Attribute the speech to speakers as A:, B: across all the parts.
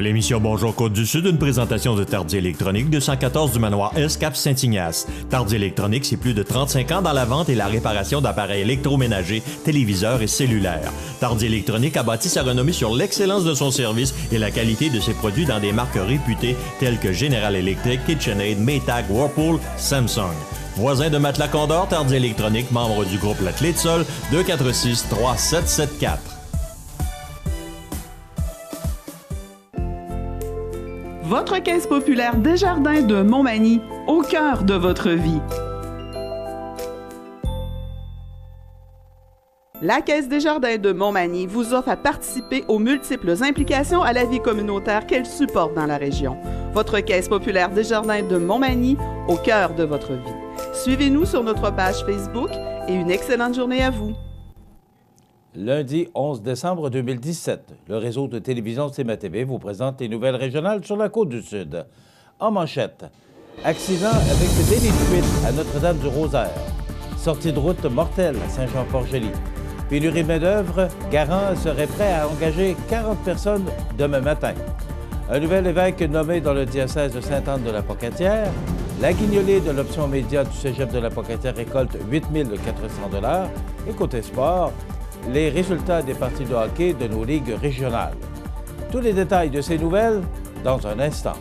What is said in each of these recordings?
A: L'émission Bonjour Côte-du-Sud, une présentation de Tardy Électronique 214 du manoir S Cap Saint-Ignace. Tardy Électronique, c'est plus de 35 ans dans la vente et la réparation d'appareils électroménagers, téléviseurs et cellulaires. Tardy Électronique a bâti sa renommée sur l'excellence de son service et la qualité de ses produits dans des marques réputées telles que General Electric, KitchenAid, Maytag, Whirlpool, Samsung. Voisin de Matelas Condor, Tardy Électronique, membre du groupe La Clé de Sol, 246-3774.
B: Votre caisse populaire Desjardins de Montmagny, au cœur de votre vie. La Caisse Desjardins de Montmagny vous offre à participer aux multiples implications à la vie communautaire qu'elle supporte dans la région. Votre Caisse populaire Desjardins de Montmagny, au cœur de votre vie. Suivez-nous sur notre page Facebook et une excellente journée à vous.
C: Lundi 11 décembre 2017, le réseau de télévision CMA-TV vous présente les nouvelles régionales sur la Côte-du-Sud. En manchette, accident avec délit de fuite à Notre-Dame-du-Rosaire. Sortie de route mortelle à Saint-Jean-Port-Joli. Pénurie de main-d'œuvre, Garant serait prêt à engager 40 personnes demain matin. Un nouvel évêque nommé dans le diocèse de Sainte-Anne-de-la-Pocatière. La guignolée de l'option média du cégep de la Pocatière récolte 8 400 $. Et côté sport, les résultats des parties de hockey de nos ligues régionales. Tous les détails de ces nouvelles dans un instant.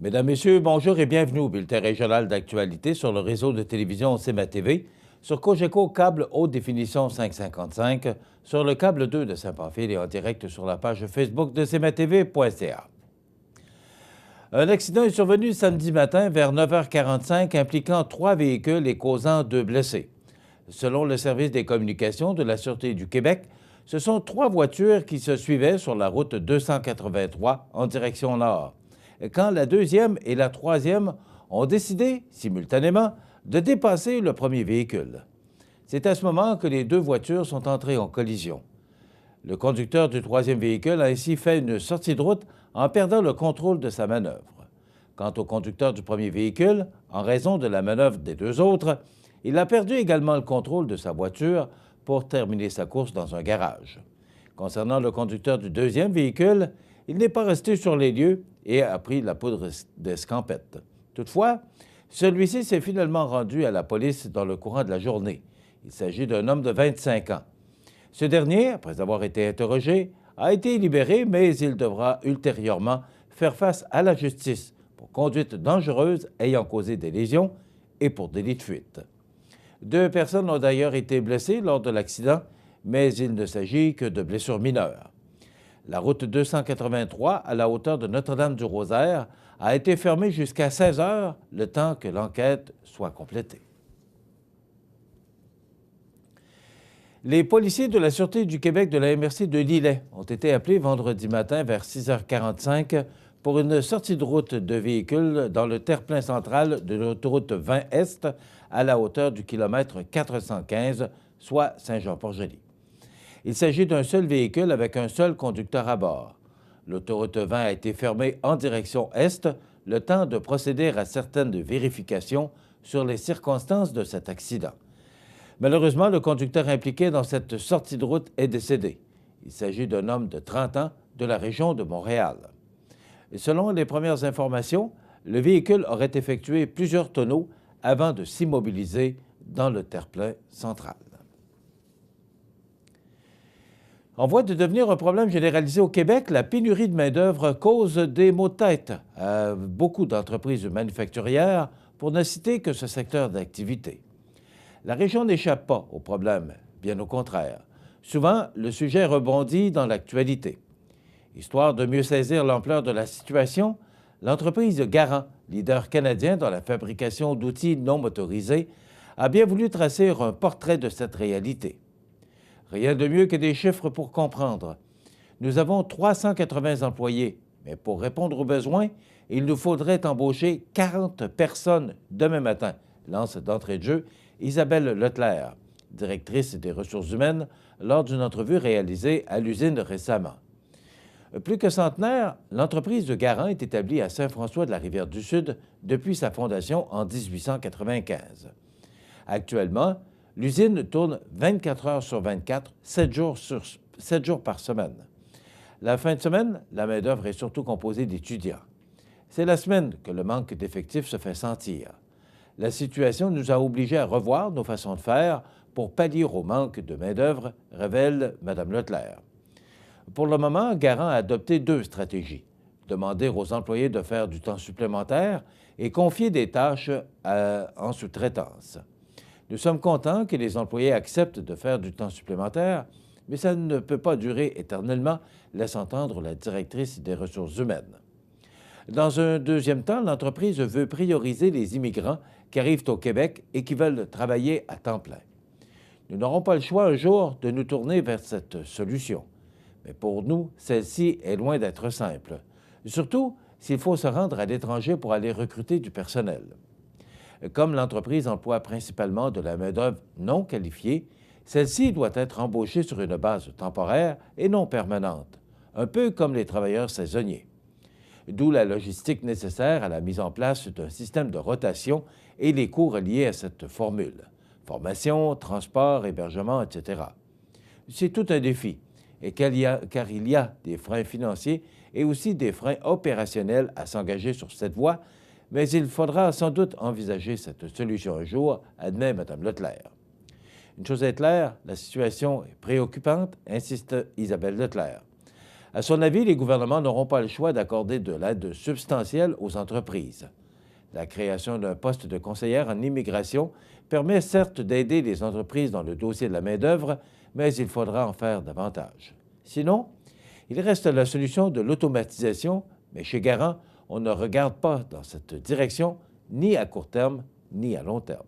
C: Mesdames, Messieurs, bonjour et bienvenue au bulletin régional d'actualité sur le réseau de télévision CMA-TV, sur Cogeco câble haute définition 555, sur le câble 2 de Saint-Pamphile et en direct sur la page Facebook de cmatv.ca. Un accident est survenu samedi matin vers 9h45 impliquant 3 véhicules et causant 2 blessés. Selon le service des communications de la Sûreté du Québec, ce sont 3 voitures qui se suivaient sur la route 283 en direction nord, quand la deuxième et la troisième ont décidé, simultanément, de dépasser le premier véhicule. C'est à ce moment que les 2 voitures sont entrées en collision. Le conducteur du troisième véhicule a ainsi fait une sortie de route en perdant le contrôle de sa manœuvre. Quant au conducteur du premier véhicule, en raison de la manœuvre des 2 autres, il a perdu également le contrôle de sa voiture pour terminer sa course dans un garage. Concernant le conducteur du deuxième véhicule, il n'est pas resté sur les lieux et a pris la poudre d'escampette. Toutefois, celui-ci s'est finalement rendu à la police dans le courant de la journée. Il s'agit d'un homme de 25 ans. Ce dernier, après avoir été interrogé, a été libéré, mais il devra ultérieurement faire face à la justice pour conduite dangereuse ayant causé des lésions et pour délit de fuite. 2 personnes ont d'ailleurs été blessées lors de l'accident, mais il ne s'agit que de blessures mineures. La route 283, à la hauteur de Notre-Dame-du-Rosaire, a été fermée jusqu'à 16 heures, le temps que l'enquête soit complétée. Les policiers de la Sûreté du Québec de la MRC de Lillet ont été appelés vendredi matin vers 6h45 pour une sortie de route de véhicules dans le terre-plein central de l'autoroute 20 Est à la hauteur du kilomètre 415, soit Saint-Jean-Port-Joli. Il s'agit d'un seul véhicule avec un seul conducteur à bord. L'autoroute 20 a été fermée en direction est, le temps de procéder à certaines vérifications sur les circonstances de cet accident. Malheureusement, le conducteur impliqué dans cette sortie de route est décédé. Il s'agit d'un homme de 30 ans de la région de Montréal. Et selon les premières informations, le véhicule aurait effectué plusieurs tonneaux avant de s'immobiliser dans le terre-plein central. En voie de devenir un problème généralisé au Québec, la pénurie de main-d'œuvre cause des maux de tête à beaucoup d'entreprises manufacturières, pour ne citer que ce secteur d'activité. La région n'échappe pas au problème, bien au contraire. Souvent, le sujet rebondit dans l'actualité. Histoire de mieux saisir l'ampleur de la situation, l'entreprise Garant, leader canadien dans la fabrication d'outils non motorisés, a bien voulu tracer un portrait de cette réalité. Rien de mieux que des chiffres pour comprendre. Nous avons 380 employés, mais pour répondre aux besoins, il nous faudrait embaucher 40 personnes demain matin, lance d'entrée de jeu Isabelle Leclerc, directrice des ressources humaines, lors d'une entrevue réalisée à l'usine récemment. Plus que centenaire, l'entreprise de Garant est établie à Saint-François-de-la-Rivière-du-Sud depuis sa fondation en 1895. Actuellement, l'usine tourne 24 heures sur 24, 7 jours par semaine. La fin de semaine, la main-d'œuvre est surtout composée d'étudiants. C'est la semaine que le manque d'effectifs se fait sentir. La situation nous a obligés à revoir nos façons de faire pour pallier au manque de main-d'œuvre, révèle Mme Leclerc. Pour le moment, Garant a adopté 2 stratégies. Demander aux employés de faire du temps supplémentaire et confier des tâches en sous-traitance. Nous sommes contents que les employés acceptent de faire du temps supplémentaire, mais ça ne peut pas durer éternellement, laisse entendre la directrice des ressources humaines. Dans un deuxième temps, l'entreprise veut prioriser les immigrants qui arrivent au Québec et qui veulent travailler à temps plein. Nous n'aurons pas le choix un jour de nous tourner vers cette solution. Mais pour nous, celle-ci est loin d'être simple, surtout s'il faut se rendre à l'étranger pour aller recruter du personnel. Comme l'entreprise emploie principalement de la main-d'œuvre non qualifiée, celle-ci doit être embauchée sur une base temporaire et non permanente, un peu comme les travailleurs saisonniers. D'où la logistique nécessaire à la mise en place d'un système de rotation et les coûts liés à cette formule. Formation, transport, hébergement, etc. C'est tout un défi, car il y a des freins financiers et aussi des freins opérationnels à s'engager sur cette voie, mais il faudra sans doute envisager cette solution un jour, admet Mme Leclerc. Une chose est claire, la situation est préoccupante, insiste Isabelle Leclerc. À son avis, les gouvernements n'auront pas le choix d'accorder de l'aide substantielle aux entreprises. La création d'un poste de conseillère en immigration permet certes d'aider les entreprises dans le dossier de la main-d'œuvre, mais il faudra en faire davantage. Sinon, il reste la solution de l'automatisation, mais chez Garant, on ne regarde pas dans cette direction, ni à court terme, ni à long terme.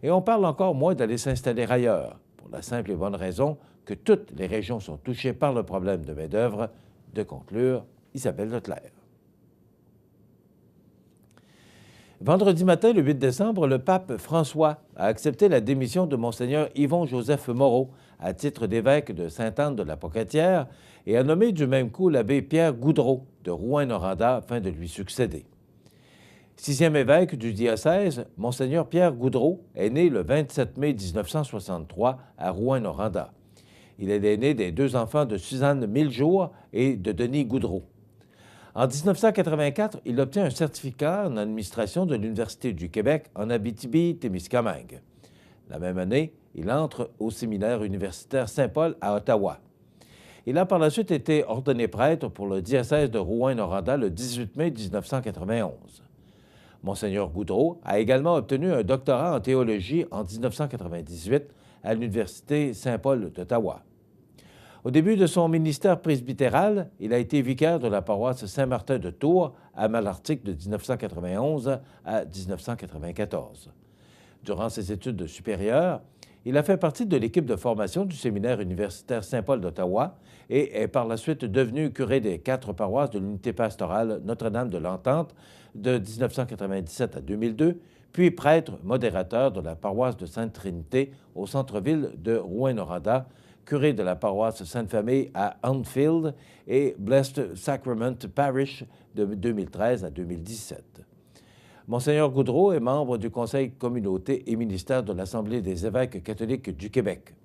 C: Et on parle encore moins d'aller s'installer ailleurs, pour la simple et bonne raison que toutes les régions sont touchées par le problème de main-d'œuvre, de conclure Isabelle Leclerc. Vendredi matin, le 8 décembre, le pape François a accepté la démission de Monseigneur Yvon-Joseph Moreau à titre d'évêque de Sainte-Anne-de-la-Pocatière et a nommé du même coup l'abbé Pierre Goudreau de Rouyn-Noranda afin de lui succéder. 6e évêque du diocèse, Monseigneur Pierre Goudreau est né le 27 mai 1963 à Rouyn-Noranda. Il est l'aîné des 2 enfants de Suzanne Millejour et de Denis Goudreau. En 1984, il obtient un certificat en administration de l'Université du Québec en Abitibi-Témiscamingue. La même année, il entre au séminaire universitaire Saint-Paul à Ottawa. Il a par la suite été ordonné prêtre pour le diocèse de Rouyn-Noranda le 18 mai 1991. Monseigneur Goudreau a également obtenu un doctorat en théologie en 1998 à l'Université Saint-Paul d'Ottawa. Au début de son ministère presbytéral, il a été vicaire de la paroisse Saint-Martin de Tours à Malartic de 1991 à 1994. Durant ses études supérieures, il a fait partie de l'équipe de formation du séminaire universitaire Saint-Paul d'Ottawa et est par la suite devenu curé des 4 paroisses de l'unité pastorale Notre-Dame de l'Entente de 1997 à 2002, puis prêtre modérateur de la paroisse de Sainte-Trinité au centre-ville de Rouyn-Noranda, curé de la paroisse Sainte-Famille à Anfield et Blessed Sacrament Parish de 2013 à 2017. Monseigneur Goudreau est membre du Conseil communauté et ministère de l'Assemblée des évêques catholiques du Québec.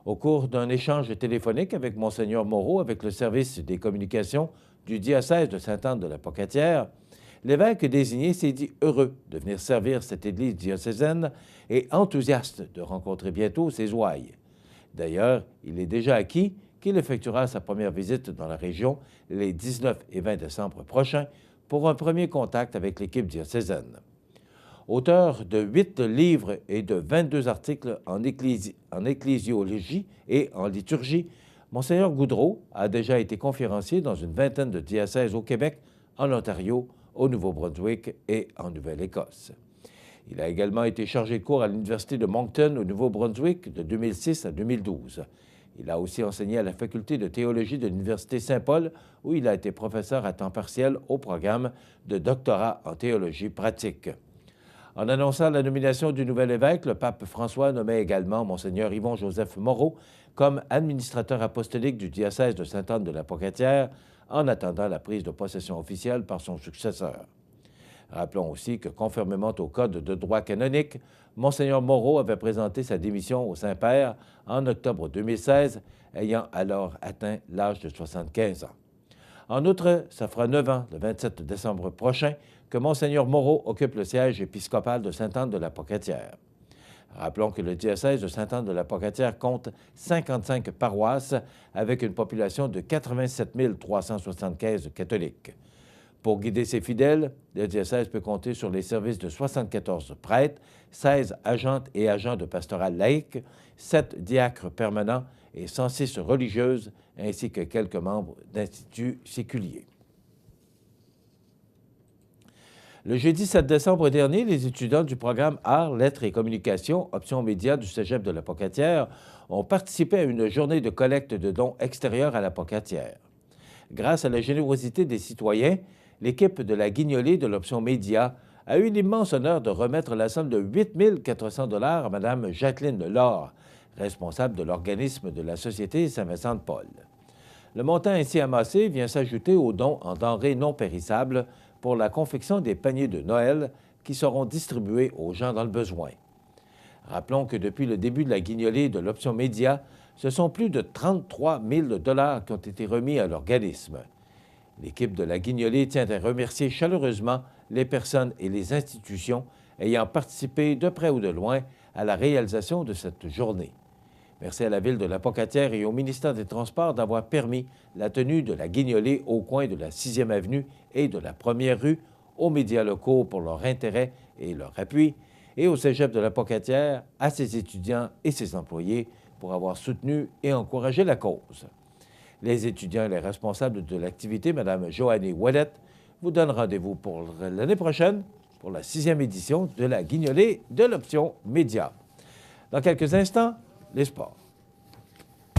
C: Au cours d'un échange téléphonique avec Monseigneur Moreau avec le service des communications du diocèse de Sainte-Anne-de-la-Pocatière, l'évêque désigné s'est dit heureux de venir servir cette église diocésaine et enthousiaste de rencontrer bientôt ses ouailles. D'ailleurs, il est déjà acquis qu'il effectuera sa première visite dans la région les 19 et 20 décembre prochains pour un premier contact avec l'équipe diocésaine. Auteur de 8 livres et de 22 articles en ecclésiologie et en liturgie, Monseigneur Goudreau a déjà été conférencier dans une vingtaine de diocèses au Québec, en Ontario, au Nouveau-Brunswick et en Nouvelle-Écosse. Il a également été chargé de cours à l'Université de Moncton, au Nouveau-Brunswick, de 2006 à 2012. Il a aussi enseigné à la Faculté de théologie de l'Université Saint-Paul, où il a été professeur à temps partiel au programme de doctorat en théologie pratique. En annonçant la nomination du nouvel évêque, le pape François nommait également Monseigneur Yvon-Joseph Moreau comme administrateur apostolique du diocèse de Sainte-Anne-de-la-Pocatière, en attendant la prise de possession officielle par son successeur. Rappelons aussi que, conformément au Code de droit canonique, Monseigneur Moreau avait présenté sa démission au Saint-Père en octobre 2016, ayant alors atteint l'âge de 75 ans. En outre, ça fera 9 ans, le 27 décembre prochain, que Monseigneur Moreau occupe le siège épiscopal de Sainte-Anne-de-la-Pocatière. Rappelons que le diocèse de Sainte-Anne-de-la-Pocatière compte 55 paroisses avec une population de 87 375 catholiques. Pour guider ses fidèles, le diocèse peut compter sur les services de 74 prêtres, 16 agentes et agents de pastoral laïque, 7 diacres permanents et 106 religieuses, ainsi que quelques membres d'instituts séculiers. Le jeudi 7 décembre dernier, les étudiants du programme Arts, Lettres et Communications, option médias du Cégep de la Pocatière, ont participé à une journée de collecte de dons extérieurs à la Pocatière. Grâce à la générosité des citoyens, l'équipe de la Guignolée de l'option médias a eu l'immense honneur de remettre la somme de 8 400 $ à Mme Jacqueline Laure, responsable de l'organisme de la Société Saint-Vincent-de-Paul. Le montant ainsi amassé vient s'ajouter aux dons en denrées non périssables pour la confection des paniers de Noël qui seront distribués aux gens dans le besoin. Rappelons que depuis le début de la Guignolée de l'option média, ce sont plus de 33 000 $ qui ont été remis à l'organisme. L'équipe de la Guignolée tient à remercier chaleureusement les personnes et les institutions ayant participé de près ou de loin à la réalisation de cette journée. Merci à la Ville de la Pocatière et au ministère des Transports d'avoir permis la tenue de la Guignolée au coin de la 6e avenue et de la 1er rue, aux médias locaux pour leur intérêt et leur appui, et au Cégep de la Pocatière, à ses étudiants et ses employés pour avoir soutenu et encouragé la cause. Les étudiants et les responsables de l'activité, Mme Joannie Ouellette, vous donnent rendez-vous pour l'année prochaine pour la 6e édition de la Guignolée de l'option média. Dans quelques instants, les sports.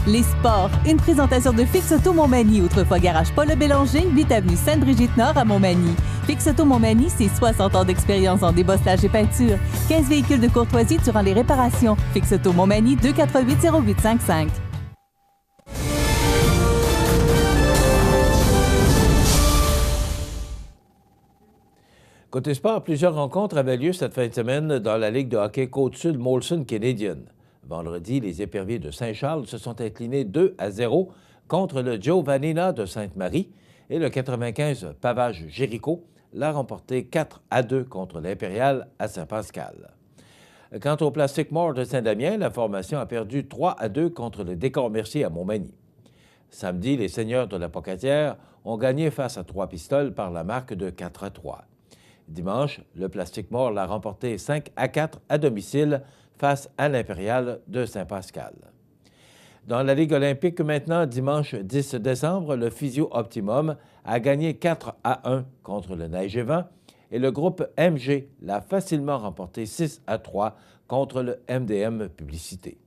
D: Les sports, une présentation de Fix Auto Montmagny, autrefois garage Paul Bélanger, 8 avenue Sainte-Brigitte-Nord à Montmagny. Fix Auto Montmagny, c'est 60 ans d'expérience en débosselage et peinture. 15 véhicules de courtoisie durant les réparations. Fix Auto Montmagny, 248-0855.
C: Côté sport, plusieurs rencontres avaient lieu cette fin de semaine dans la Ligue de hockey Côte-Sud Molson Canadian. Vendredi, les Éperviers de Saint-Charles se sont inclinés 2-0 contre le Giovannina de Sainte-Marie et le 95 Pavage Jéricho l'a remporté 4-2 contre l'Impérial à Saint-Pascal. Quant au Plastic More de Saint-Damien, la formation a perdu 3-2 contre le Décor Mercier à Montmagny. Samedi, les Seigneurs de la Pocatière ont gagné face à Trois-Pistoles par la marque de 4-3. Dimanche, le Plastic More l'a remporté 5-4 à domicile face à l'Impérial de Saint-Pascal. Dans la Ligue olympique, maintenant, dimanche 10 décembre, le Physio Optimum a gagné 4-1 contre le Neige et Vent et le groupe MG l'a facilement remporté 6-3 contre le MDM Publicité.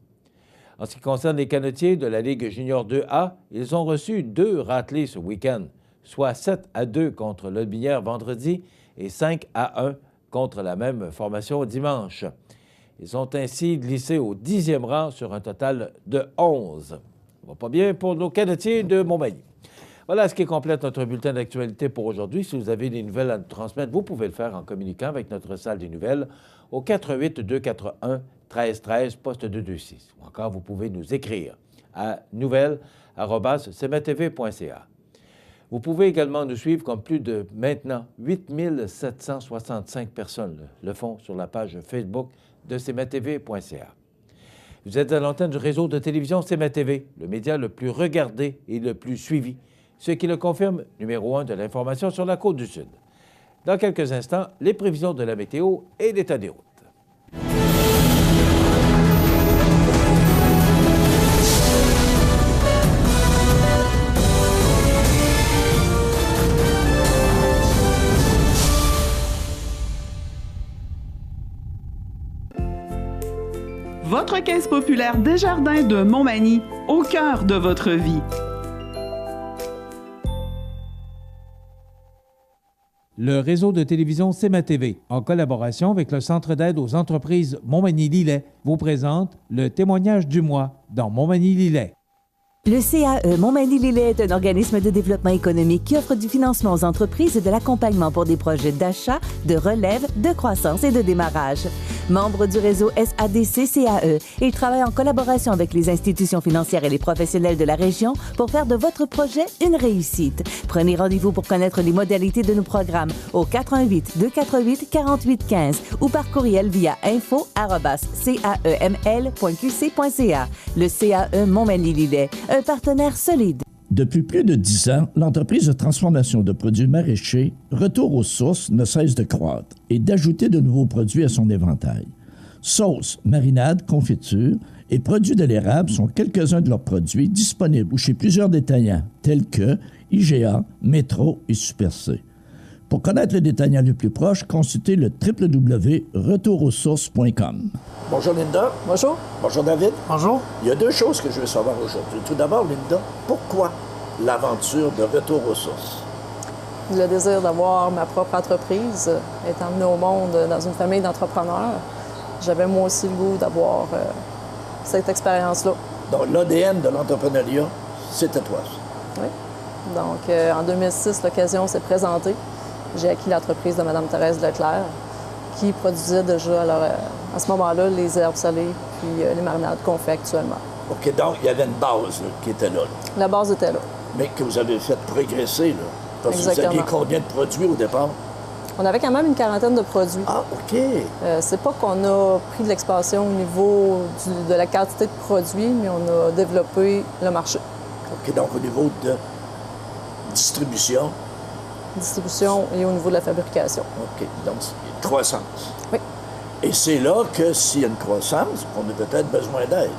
C: En ce qui concerne les canotiers de la Ligue junior 2A, ils ont reçu 2 râtelés ce week-end, soit 7-2 contre le Binière vendredi et 5-1 contre la même formation dimanche. Ils ont ainsi glissé au 10e rang sur un total de 11. Ça va pas bien pour nos canotiers de Montmagny. Voilà ce qui complète notre bulletin d'actualité pour aujourd'hui. Si vous avez des nouvelles à nous transmettre, vous pouvez le faire en communiquant avec notre salle des nouvelles au 418-241-1313, poste 226. Ou encore, vous pouvez nous écrire à nouvelles@cmatv.ca. Vous pouvez également nous suivre comme plus de maintenant 8765 personnes le font sur la page Facebook de cmatv.ca. Vous êtes à l'antenne du réseau de télévision CMA-TV, le média le plus regardé et le plus suivi, ce qui le confirme numéro 1 de l'information sur la Côte-du-Sud. Dans quelques instants, les prévisions de la météo et l'état des routes.
B: Votre caisse populaire Desjardins de Montmagny, au cœur de votre vie.
C: Le réseau de télévision CMA-TV, en collaboration avec le Centre d'aide aux entreprises Montmagny-Lillet, vous présente le témoignage du mois dans Montmagny-Lillet.
D: Le CAE Montmagny-Lillet est un organisme de développement économique qui offre du financement aux entreprises et de l'accompagnement pour des projets d'achat, de relève, de croissance et de démarrage. Membre du réseau SADC-CAE, il travaille en collaboration avec les institutions financières et les professionnels de la région pour faire de votre projet une réussite. Prenez rendez-vous pour connaître les modalités de nos programmes au 418-248-4815 ou par courriel via info@caeml.qc.ca. Le CAE Montmagny-Lillet, un partenaire solide.
E: Depuis plus de 10 ans, l'entreprise de transformation de produits maraîchers Retour aux sources ne cesse de croître et d'ajouter de nouveaux produits à son éventail. Sauces, marinades, confitures et produits de l'érable sont quelques-uns de leurs produits disponibles chez plusieurs détaillants tels que IGA, Métro et Super C. Pour connaître le détaillant le plus proche, consultez le www.retourauxsources.com.
F: Bonjour Linda.
G: Bonjour.
F: Bonjour David.
G: Bonjour.
F: Il y a deux choses que je veux savoir aujourd'hui. Tout d'abord, Linda, pourquoi l'aventure de Retour aux sources?
G: Le désir d'avoir ma propre entreprise, étant venu au monde dans une famille d'entrepreneurs, j'avais moi aussi le goût d'avoir cette expérience-là.
F: Donc l'ADN de l'entrepreneuriat, c'était toi.
G: Oui. Donc en 2006, l'occasion s'est présentée. J'ai acquis l'entreprise de Mme Thérèse Leclerc, qui produisait déjà à ce moment-là les herbes salées puis les marinades qu'on fait actuellement.
F: OK, donc il y avait une base là, qui était là.
G: La base était là.
F: Mais que vous avez fait progresser, là. Parce que vous aviez combien de produits au départ?
G: On avait quand même une quarantaine de produits.
F: Ah, OK.
G: C'est pas qu'on a pris de l'expansion au niveau de la quantité de produits, mais on a développé le marché.
F: OK, donc au niveau de distribution.
G: Distribution et au niveau de la fabrication.
F: OK, donc il y a une croissance.
G: Oui.
F: Et c'est là que s'il y a une croissance, on a peut-être besoin d'aide.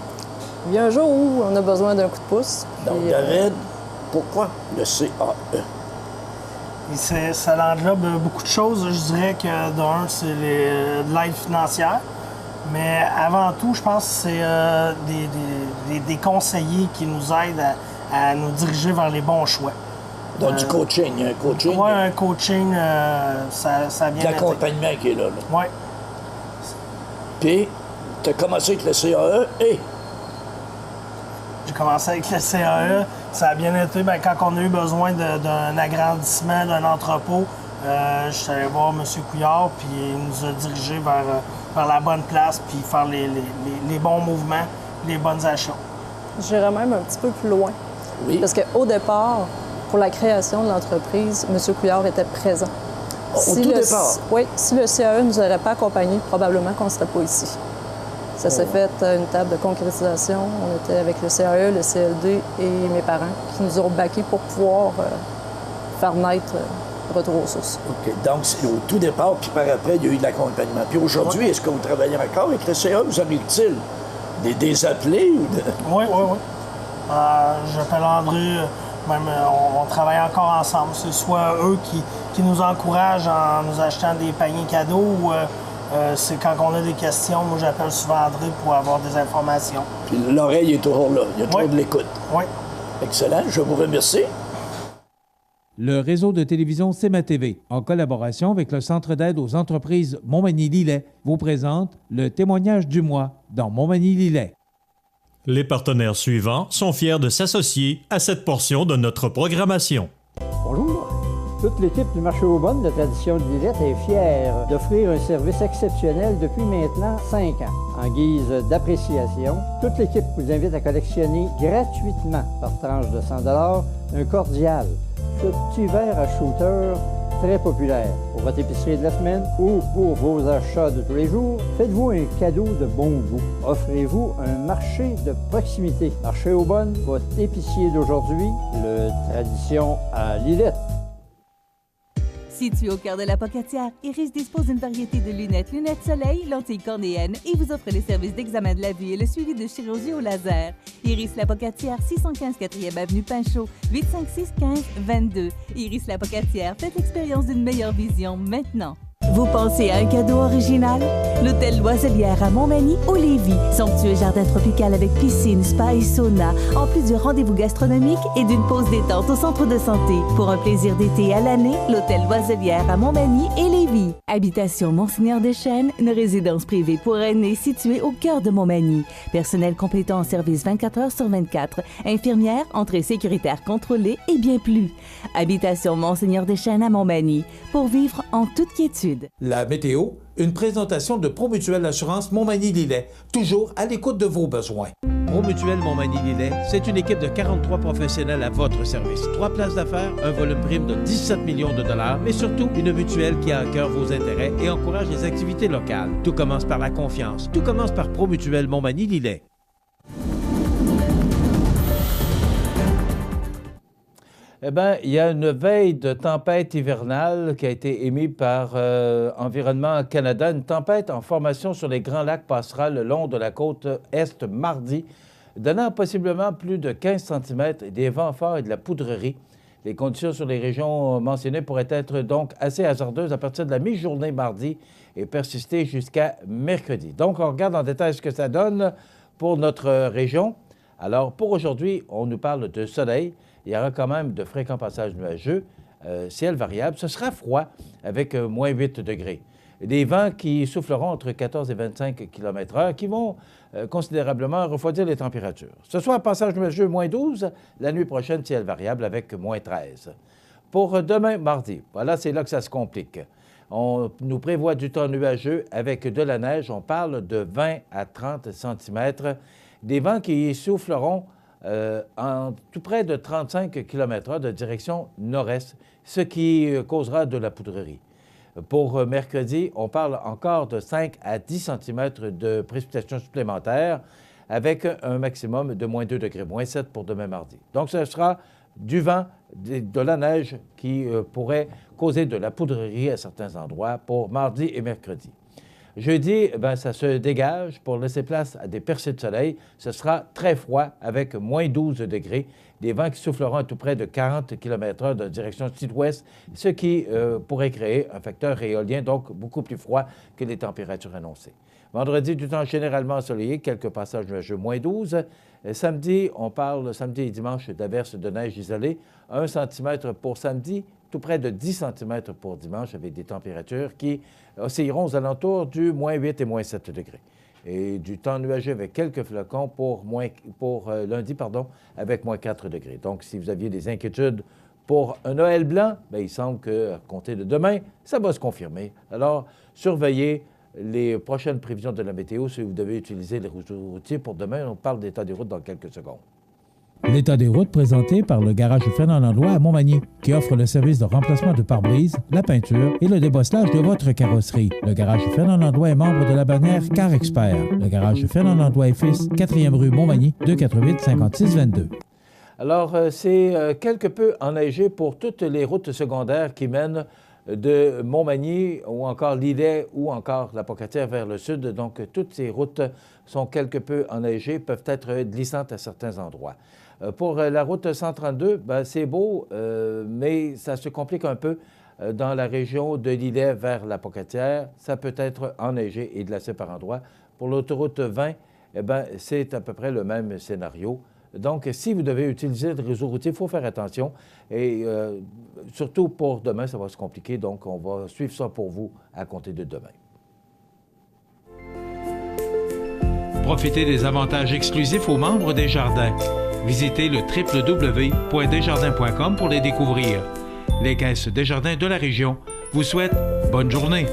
G: Il y a un jour où on a besoin d'un coup de pouce.
F: Donc,
G: puis,
F: David, pourquoi le CAE?
H: Ça englobe beaucoup de choses. Je dirais que d'un, c'est de l'aide financière. Mais avant tout, je pense que c'est des conseillers qui nous aident à nous diriger vers les bons choix.
F: Donc, du coaching, il y a un coaching.
H: Oui, un coaching, ça vient.
F: L'accompagnement qui est là.
H: Oui.
F: Puis, tu as commencé avec le CAE et.
H: J'ai commencé avec le CAE. Ça a bien été quand on a eu besoin d'un agrandissement, d'un entrepôt. Je suis allé voir M. Couillard, puis il nous a dirigés vers la bonne place, puis faire les bons mouvements, les bonnes achats.
G: J'irais même un petit peu plus loin.
F: Oui.
G: Parce qu'au départ, pour la création de l'entreprise, M. Couillard était présent.
F: Au tout départ?
G: Oui. Si le CAE ne nous aurait pas accompagnés, probablement qu'on ne serait pas ici. Ça s'est fait une table de concrétisation. On était avec le CAE, le CLD et mes parents qui nous ont backés pour pouvoir faire naître Retour aux sources.
F: OK. Donc, c'est au tout départ, puis par après, il y a eu de l'accompagnement. Puis aujourd'hui, est-ce que vous travaillez encore avec le CAE? Vous arrive-t-il des appelés ou de...
H: Oui. J'appelle André, même on travaille encore ensemble. C'est soit eux qui nous encouragent en nous achetant des paniers cadeaux ou c'est quand on a des questions, moi j'appelle souvent André pour avoir des informations.
F: Puis l'oreille est toujours là, il y a toujours de l'écoute.
H: Oui.
F: Excellent, je vous remercie.
C: Le réseau de télévision CMA-TV, en collaboration avec le Centre d'aide aux entreprises Montmagny-Lillet, vous présente le témoignage du mois dans Montmagny-Lillet.
A: Les partenaires suivants sont fiers de s'associer à cette portion de notre programmation.
I: Bonjour. Toute l'équipe du marché aux bonnes de Tradition de Lillette est fière d'offrir un service exceptionnel depuis maintenant 5 ans. En guise d'appréciation, toute l'équipe vous invite à collectionner gratuitement par tranche de 100 $ un cordial, ce petit verre à shooter très populaire. Au pour votre épicerie de la semaine ou pour vos achats de tous les jours, faites-vous un cadeau de bon goût. Offrez-vous un marché de proximité. Marché aux Bonnes, votre épicier d'aujourd'hui, le Tradition à Lillette.
D: Situé au cœur de la Pocatière, Iris dispose d'une variété de lunettes soleil, lentilles cornéennes et vous offre les services d'examen de la vue et le suivi de chirurgie au laser. Iris la Pocatière, 615 4e avenue Pinchot, 856 15 22. Iris la Pocatière, faites l'expérience d'une meilleure vision maintenant. Vous pensez à un cadeau original? L'Hôtel Loiselière à Montmagny ou Lévis. Somptueux jardin tropical avec piscine, spa et sauna, en plus du rendez-vous gastronomique et d'une pause détente au centre de santé. Pour un plaisir d'été à l'année, l'Hôtel Loiselière à Montmagny et Lévis. Habitation Monseigneur Deschênes, une résidence privée pour aînés située au cœur de Montmagny. Personnel complétant en service 24 heures sur 24. Infirmière, entrée sécuritaire contrôlée et bien plus. Habitation Monseigneur Deschênes à Montmagny. Pour vivre en toute quiétude.
C: La météo, une présentation de Promutuelle Assurance Montmagny-Lillet, toujours à l'écoute de vos besoins.
J: Promutuelle Montmagny-Lillet, c'est une équipe de 43 professionnels à votre service. 3 places d'affaires, un volume prime de 17 millions de dollars, mais surtout une mutuelle qui a à cœur vos intérêts et encourage les activités locales. Tout commence par la confiance. Tout commence par Promutuelle Montmagny-Lillet.
C: Eh bien, il y a une veille de tempête hivernale qui a été émise par Environnement Canada. Une tempête en formation sur les Grands Lacs passera le long de la côte est mardi, donnant possiblement plus de 15 cm, des vents forts et de la poudrerie. Les conditions sur les régions mentionnées pourraient être donc assez hasardeuses à partir de la mi-journée mardi et persister jusqu'à mercredi. Donc, on regarde en détail ce que ça donne pour notre région. Alors, pour aujourd'hui, on nous parle de soleil. Il y aura quand même de fréquents passages nuageux, ciel variable. Ce sera froid avec moins 8 degrés. Des vents qui souffleront entre 14 et 25 km/h qui vont considérablement refroidir les températures. Ce soir, passage nuageux, moins 12. La nuit prochaine, ciel variable avec moins 13. Pour demain, mardi, voilà, c'est là que ça se complique. On nous prévoit du temps nuageux avec de la neige. On parle de 20 à 30 cm. Des vents qui souffleront en tout près de 35 km/h de direction nord-est, ce qui causera de la poudrerie. Pour mercredi, on parle encore de 5 à 10 cm de précipitations supplémentaires avec un maximum de moins 2 degrés, moins 7 pour demain mardi. Donc, ce sera du vent, de la neige qui pourrait causer de la poudrerie à certains endroits pour mardi et mercredi. Jeudi, bien, ça se dégage pour laisser place à des percées de soleil. Ce sera très froid avec moins 12 degrés. Des vents qui souffleront à tout près de 40 km/h de direction sud-ouest, ce qui pourrait créer un facteur éolien, donc beaucoup plus froid que les températures annoncées. Vendredi, du temps généralement ensoleillé, quelques passages nuageux, moins 12. Samedi, on parle samedi et dimanche d'averses de neige isolées. 1 cm pour samedi, tout près de 10 cm pour dimanche, avec des températures qui oscilleront aux alentours du moins 8 et moins 7 degrés. Et du temps nuageux avec quelques flocons pour lundi, avec moins 4 degrés. Donc, si vous aviez des inquiétudes pour un Noël blanc, bien, il semble qu'à compter de demain, ça va se confirmer. Alors, surveillez les prochaines prévisions de la météo si vous devez utiliser les réseaux routiers pour demain. On parle d'état des routes dans quelques secondes.
J: L'état des routes présenté par le garage Fernand Landlois à Montmagny, qui offre le service de remplacement de pare-brise, la peinture et le débosselage de votre carrosserie. Le garage Fernand Landlois est membre de la bannière Car Expert. Le garage Fernand Landlois et Fils, 4e rue Montmagny, 248-5622.
C: Alors, c'est quelque peu enneigé pour toutes les routes secondaires qui mènent de Montmagny ou encore Lillet ou encore la Pocatière vers le sud. Donc, toutes ces routes sont quelque peu enneigées, peuvent être glissantes à certains endroits. Pour la route 132, ben, c'est beau, mais ça se complique un peu dans la région de Lillet vers la Pocatière. Ça peut être enneigé et glacé par endroits. Pour l'autoroute 20, eh ben, c'est à peu près le même scénario. Donc, si vous devez utiliser le réseau routier, il faut faire attention. Et surtout pour demain, ça va se compliquer. Donc, on va suivre ça pour vous à compter de demain.
J: Profitez des avantages exclusifs aux membres des Jardins. Visitez le www.desjardins.com pour les découvrir. Les caisses Desjardins de la région vous souhaitent bonne journée.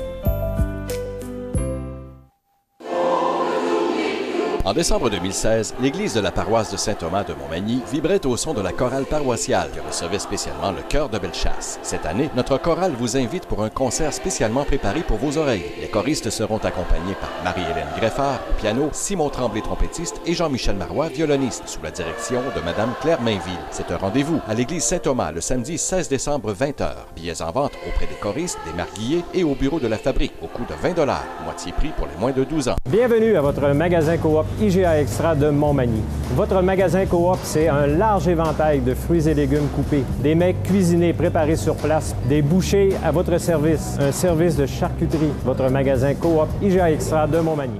K: En décembre 2016, l'église de la paroisse de Saint-Thomas de Montmagny vibrait au son de la chorale paroissiale qui recevait spécialement le chœur de Bellechasse. Cette année, notre chorale vous invite pour un concert spécialement préparé pour vos oreilles. Les choristes seront accompagnés par Marie-Hélène Greffard, au piano, Simon Tremblay, trompettiste, et Jean-Michel Marois, violoniste, sous la direction de Madame Claire Mainville. C'est un rendez-vous à l'église Saint-Thomas le samedi 16 décembre 20h. Billets en vente auprès des choristes, des marguilliers et au bureau de la fabrique au coût de 20 $, moitié prix pour les moins de 12 ans.
L: Bienvenue à votre magasin Coop IGA Extra de Montmagny. Votre magasin Coop, c'est un large éventail de fruits et légumes coupés, des mets cuisinés préparés sur place, des bouchées à votre service, un service de charcuterie. Votre magasin Coop IGA Extra de Montmagny.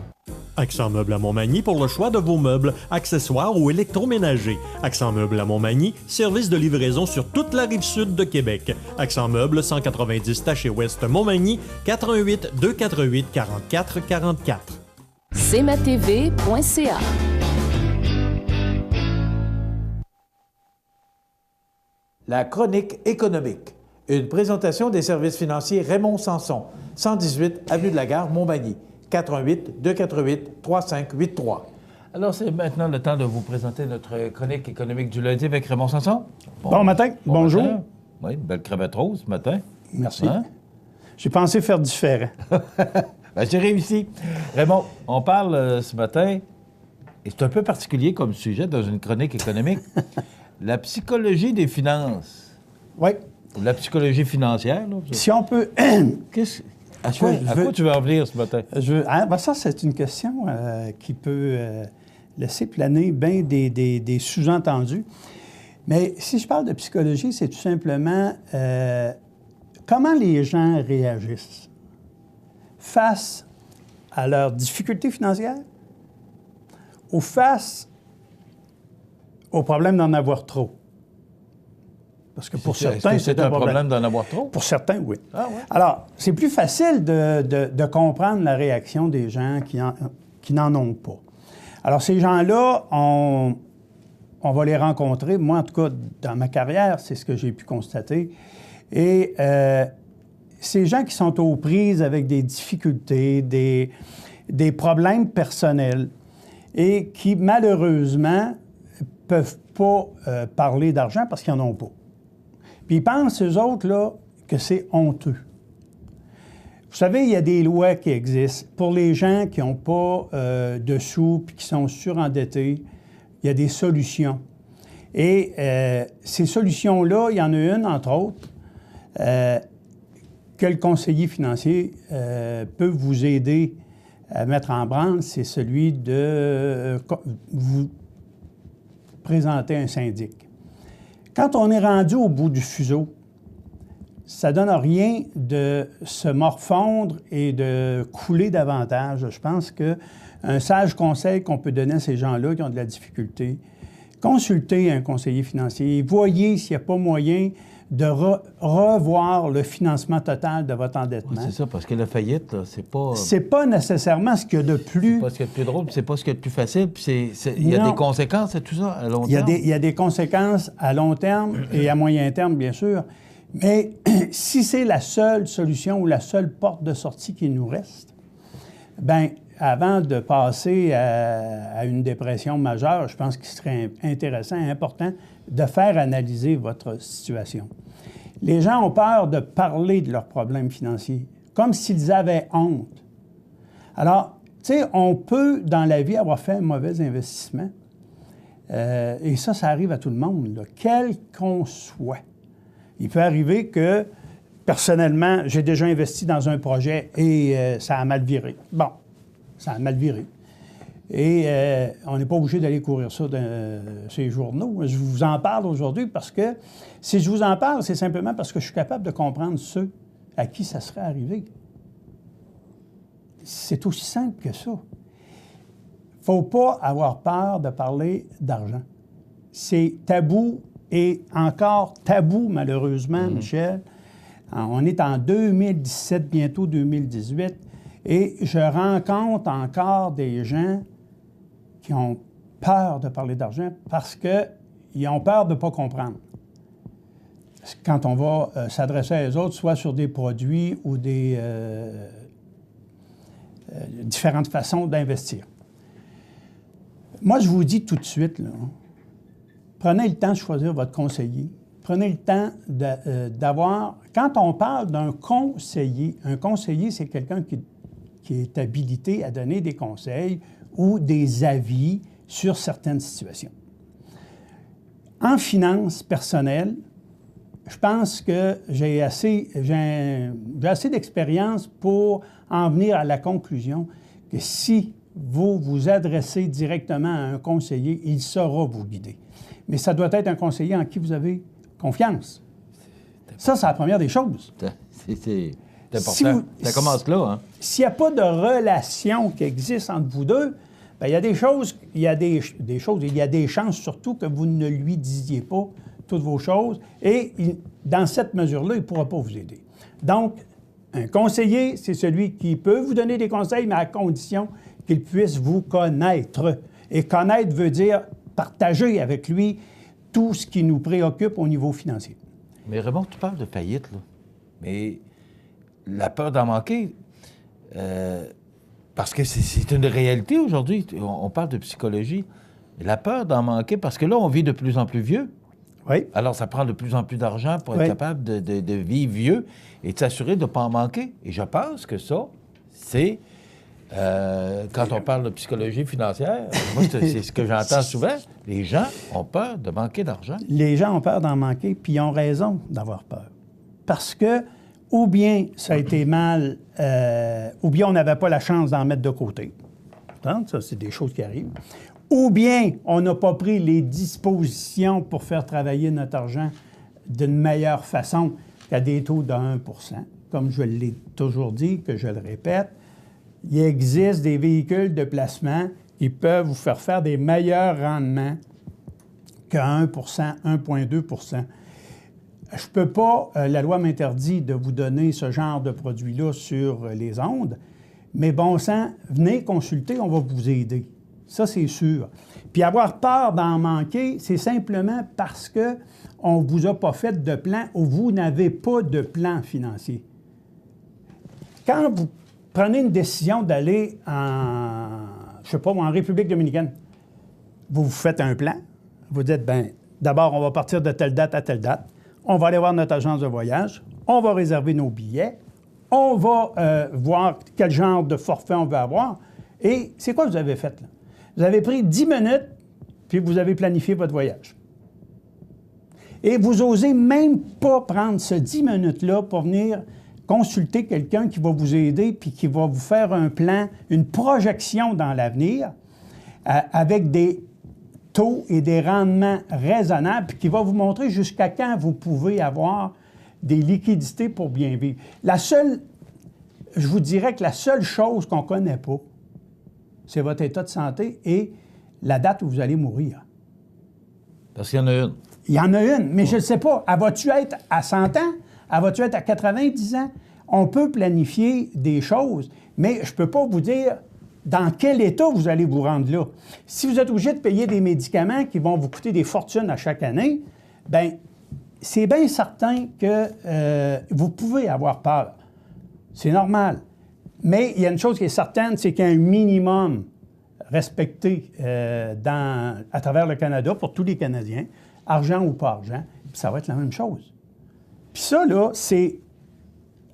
A: Accent Meubles à Montmagny pour le choix de vos meubles, accessoires ou électroménagers. Accent Meubles à Montmagny, service de livraison sur toute la rive sud de Québec. Accent Meubles, 190 Taché Ouest Montmagny, 88 248 44 44.
M: cmatv.ca.
C: La chronique économique. Une présentation des services financiers Raymond Sanson, 118 Avenue de la Gare, Montmagny, 418 248 3583. Alors, c'est maintenant le temps de vous présenter notre chronique économique du lundi avec Raymond Sanson.
N: Bon matin, bonjour.
C: Matin. Oui, une belle crevette rose ce matin.
N: Merci.
C: Hein?
N: J'ai pensé faire différent.
C: Ben, j'ai réussi. Raymond, on parle ce matin, et c'est un peu particulier comme sujet dans une chronique économique, la psychologie des finances.
N: Oui.
C: Ou la psychologie financière. Là,
N: si on peut...
C: À quoi tu veux en venir ce matin?
N: Ça, c'est une question qui peut laisser planer bien des sous-entendus. Mais si je parle de psychologie, c'est tout simplement comment les gens réagissent face à leurs difficultés financières ou face au problème d'en avoir trop. Parce que pour certains,
C: c'est un problème d'en avoir trop?
N: Pour certains, oui.
C: Ah, ouais.
N: Alors, c'est plus facile de comprendre la réaction des gens qui n'en ont pas. Alors, ces gens-là, on va les rencontrer. Moi, en tout cas, dans ma carrière, c'est ce que j'ai pu constater. Et ces gens qui sont aux prises avec des difficultés, des problèmes personnels et qui, malheureusement, ne peuvent pas parler d'argent parce qu'ils n'en ont pas. Puis ils pensent, eux autres, là, que c'est honteux. Vous savez, il y a des lois qui existent. Pour les gens qui n'ont pas de sous puis qui sont surendettés, il y a des solutions. Et ces solutions-là, il y en a une, entre autres, que le conseiller financier peut vous aider à mettre en branle, c'est celui de vous présenter un syndic. Quand on est rendu au bout du fuseau, ça ne donne rien de se morfondre et de couler davantage. Je pense qu'un sage conseil qu'on peut donner à ces gens-là qui ont de la difficulté, consultez un conseiller financier, voyez s'il n'y a pas moyen de revoir le financement total de votre endettement.
C: Oui, c'est ça, parce que la faillite, là, c'est pas...
N: C'est pas nécessairement ce qu'il y a de plus...
C: C'est pas ce qu'il y a de plus drôle, puis c'est pas ce qu'il y a de plus facile, puis il y a des conséquences à tout ça, à long terme.
N: Il y a des conséquences à long terme et à moyen terme, bien sûr. Mais si c'est la seule solution ou la seule porte de sortie qui nous reste, bien, avant de passer à une dépression majeure, je pense qu'il serait intéressant et important de faire analyser votre situation. Les gens ont peur de parler de leurs problèmes financiers, comme s'ils avaient honte. Alors, tu sais, on peut, dans la vie, avoir fait un mauvais investissement. Et ça arrive à tout le monde, là, quel qu'on soit. Il peut arriver que, personnellement, j'ai déjà investi dans un projet et ça a mal viré. Bon, ça a mal viré. Et on n'est pas obligé d'aller courir ça dans ces journaux. Je vous en parle aujourd'hui parce que, si je vous en parle, c'est simplement parce que je suis capable de comprendre ceux à qui ça serait arrivé. C'est aussi simple que ça. Il ne faut pas avoir peur de parler d'argent. C'est tabou et encore tabou, malheureusement, Michel. On est en 2017, bientôt 2018, et je rencontre encore des gens qui ont peur de parler d'argent parce qu'ils ont peur de ne pas comprendre. Quand on va s'adresser à eux autres, soit sur des produits ou des différentes façons d'investir. Moi, je vous dis tout de suite, là, prenez le temps de choisir votre conseiller. Prenez le temps d'avoir... Quand on parle d'un conseiller, un conseiller, c'est quelqu'un qui est habilité à donner des conseils ou des avis sur certaines situations. En finance personnelle, je pense que j'ai assez d'expérience pour en venir à la conclusion que si vous vous adressez directement à un conseiller, il saura vous guider. Mais ça doit être un conseiller en qui vous avez confiance. Ça, c'est la première des choses.
C: C'est important. Ça commence là, hein?
N: S'il n'y a pas de relation qui existe entre vous deux, bien, il y a des choses, il y a des chances surtout que vous ne lui disiez pas toutes vos choses. Et dans cette mesure-là, il ne pourra pas vous aider. Donc, un conseiller, c'est celui qui peut vous donner des conseils, mais à condition qu'il puisse vous connaître. Et connaître veut dire partager avec lui tout ce qui nous préoccupe au niveau financier.
C: Mais Raymond, tu parles de faillite, là. Mais la peur d'en manquer, parce que c'est une réalité aujourd'hui. On parle de psychologie. La peur d'en manquer, parce que là, on vit de plus en plus vieux.
N: Oui.
C: Alors, ça prend de plus en plus d'argent pour être capable de vivre vieux et de s'assurer de ne pas en manquer. Et je pense que ça, c'est... quand on parle de psychologie financière, moi, c'est ce que j'entends souvent. Les gens ont peur de manquer d'argent.
N: Les gens ont peur d'en manquer, puis ils ont raison d'avoir peur. Parce que, ou bien ça a été mal, ou bien on n'avait pas la chance d'en mettre de côté. Donc, ça, c'est des choses qui arrivent. Ou bien on n'a pas pris les dispositions pour faire travailler notre argent d'une meilleure façon qu'à des taux de 1 %. Comme je l'ai toujours dit, que je le répète, il existe des véhicules de placement qui peuvent vous faire des meilleurs rendements que 1 1,2 %. Je ne peux pas, la loi m'interdit de vous donner ce genre de produit-là sur les ondes, mais bon sang, venez consulter, on va vous aider. Ça, c'est sûr. Puis avoir peur d'en manquer, c'est simplement parce qu'on ne vous a pas fait de plan ou vous n'avez pas de plan financier. Quand vous prenez une décision d'aller en République dominicaine, vous vous faites un plan, vous dites, bien, d'abord, on va partir de telle date à telle date, on va aller voir notre agence de voyage, on va réserver nos billets, on va voir quel genre de forfait on veut avoir. Et c'est quoi que vous avez fait, là? Vous avez pris 10 minutes, puis vous avez planifié votre voyage. Et vous n'osez même pas prendre ce 10 minutes-là pour venir consulter quelqu'un qui va vous aider puis qui va vous faire un plan, une projection dans l'avenir avec des taux et des rendements raisonnables puis qui va vous montrer jusqu'à quand vous pouvez avoir des liquidités pour bien vivre. Je vous dirais que la seule chose qu'on ne connaît pas, c'est votre état de santé et la date où vous allez mourir.
C: Parce qu'il y en a une.
N: Il y en a une, mais je ne sais pas. Elle va-tu être à 100 ans? Elle va-tu être à 90 ans? On peut planifier des choses, mais je ne peux pas vous dire dans quel état vous allez vous rendre là. Si vous êtes obligé de payer des médicaments qui vont vous coûter des fortunes à chaque année, bien, c'est bien certain que vous pouvez avoir peur. C'est normal. Mais il y a une chose qui est certaine, c'est qu'il y a un minimum respecté à travers le Canada pour tous les Canadiens, argent ou pas argent, puis ça va être la même chose. Puis ça, là, c'est,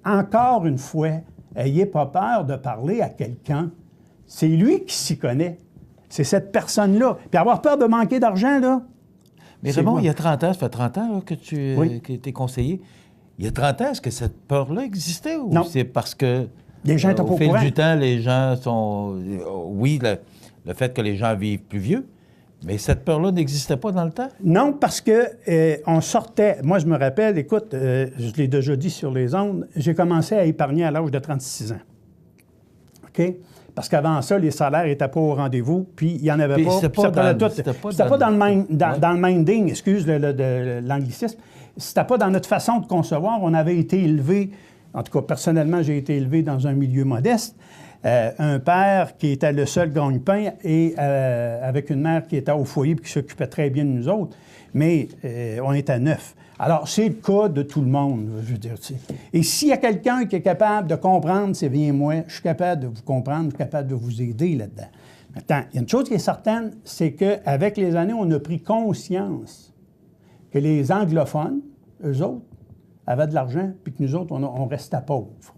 N: encore une fois, ayez pas peur de parler à quelqu'un. C'est lui qui s'y connaît. C'est cette personne-là. Puis avoir peur de manquer d'argent, là...
C: Mais Raymond, il y a 30 ans, ça fait 30 ans là, que tu es conseiller. Il y a 30 ans, est-ce que cette peur-là existait ou
N: non.
C: C'est parce que...
N: Les gens étaient pas au
C: fil
N: courant.
C: du temps, les gens sont... Oui, le fait que les gens vivent plus vieux, mais cette peur-là n'existait pas dans le temps?
N: Non, parce que on sortait... Moi, je me rappelle, écoute, je l'ai déjà dit sur les ondes, j'ai commencé à épargner à l'âge de 36 ans. OK? Parce qu'avant ça, les salaires n'étaient pas au rendez-vous, puis il n'y en avait pas. C'était pas dans le minding, excuse l'anglicisme. C'était pas dans notre façon de concevoir. On avait été élevé, en tout cas, personnellement, j'ai été élevé dans un milieu modeste. Un père qui était le seul gagne-pain et avec une mère qui était au foyer et qui s'occupait très bien de nous autres. Mais on était 9. Alors, c'est le cas de tout le monde, je veux dire. T'sais. Et s'il y a quelqu'un qui est capable de comprendre, c'est bien moi. Je suis capable de vous comprendre, je suis capable de vous aider là-dedans. Attends, il y a une chose qui est certaine, c'est qu'avec les années, on a pris conscience que les anglophones, eux autres, avaient de l'argent, puis que nous autres, on restait pauvres.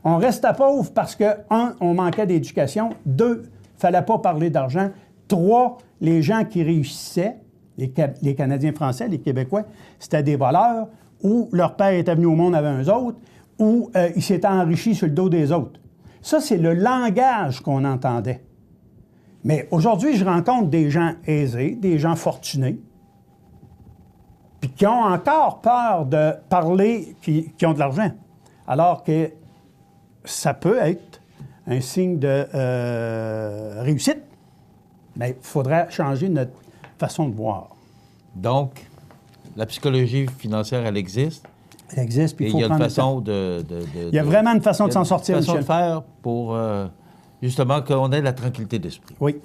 N: On restait pauvres parce que, 1, on manquait d'éducation, 2, il ne fallait pas parler d'argent, 3, les gens qui réussissaient, les Canadiens français, les Québécois, c'était des voleurs, ou leur père était venu au monde avec eux autres, ou ils s'étaient enrichis sur le dos des autres. Ça, c'est le langage qu'on entendait. Mais aujourd'hui, je rencontre des gens aisés, des gens fortunés, puis qui ont encore peur de parler, qui ont de l'argent. Alors que ça peut être un signe de réussite, mais il faudrait changer notre façon de voir.
C: Donc, la psychologie financière, elle existe.
N: Elle existe, puis
C: il
N: faut
C: y a une
N: prendre
C: façon
N: il y a vraiment une façon de s'en sortir,
C: Michel.
N: Michel.
C: Une façon de faire pour, justement, qu'on ait la tranquillité d'esprit.
N: Oui.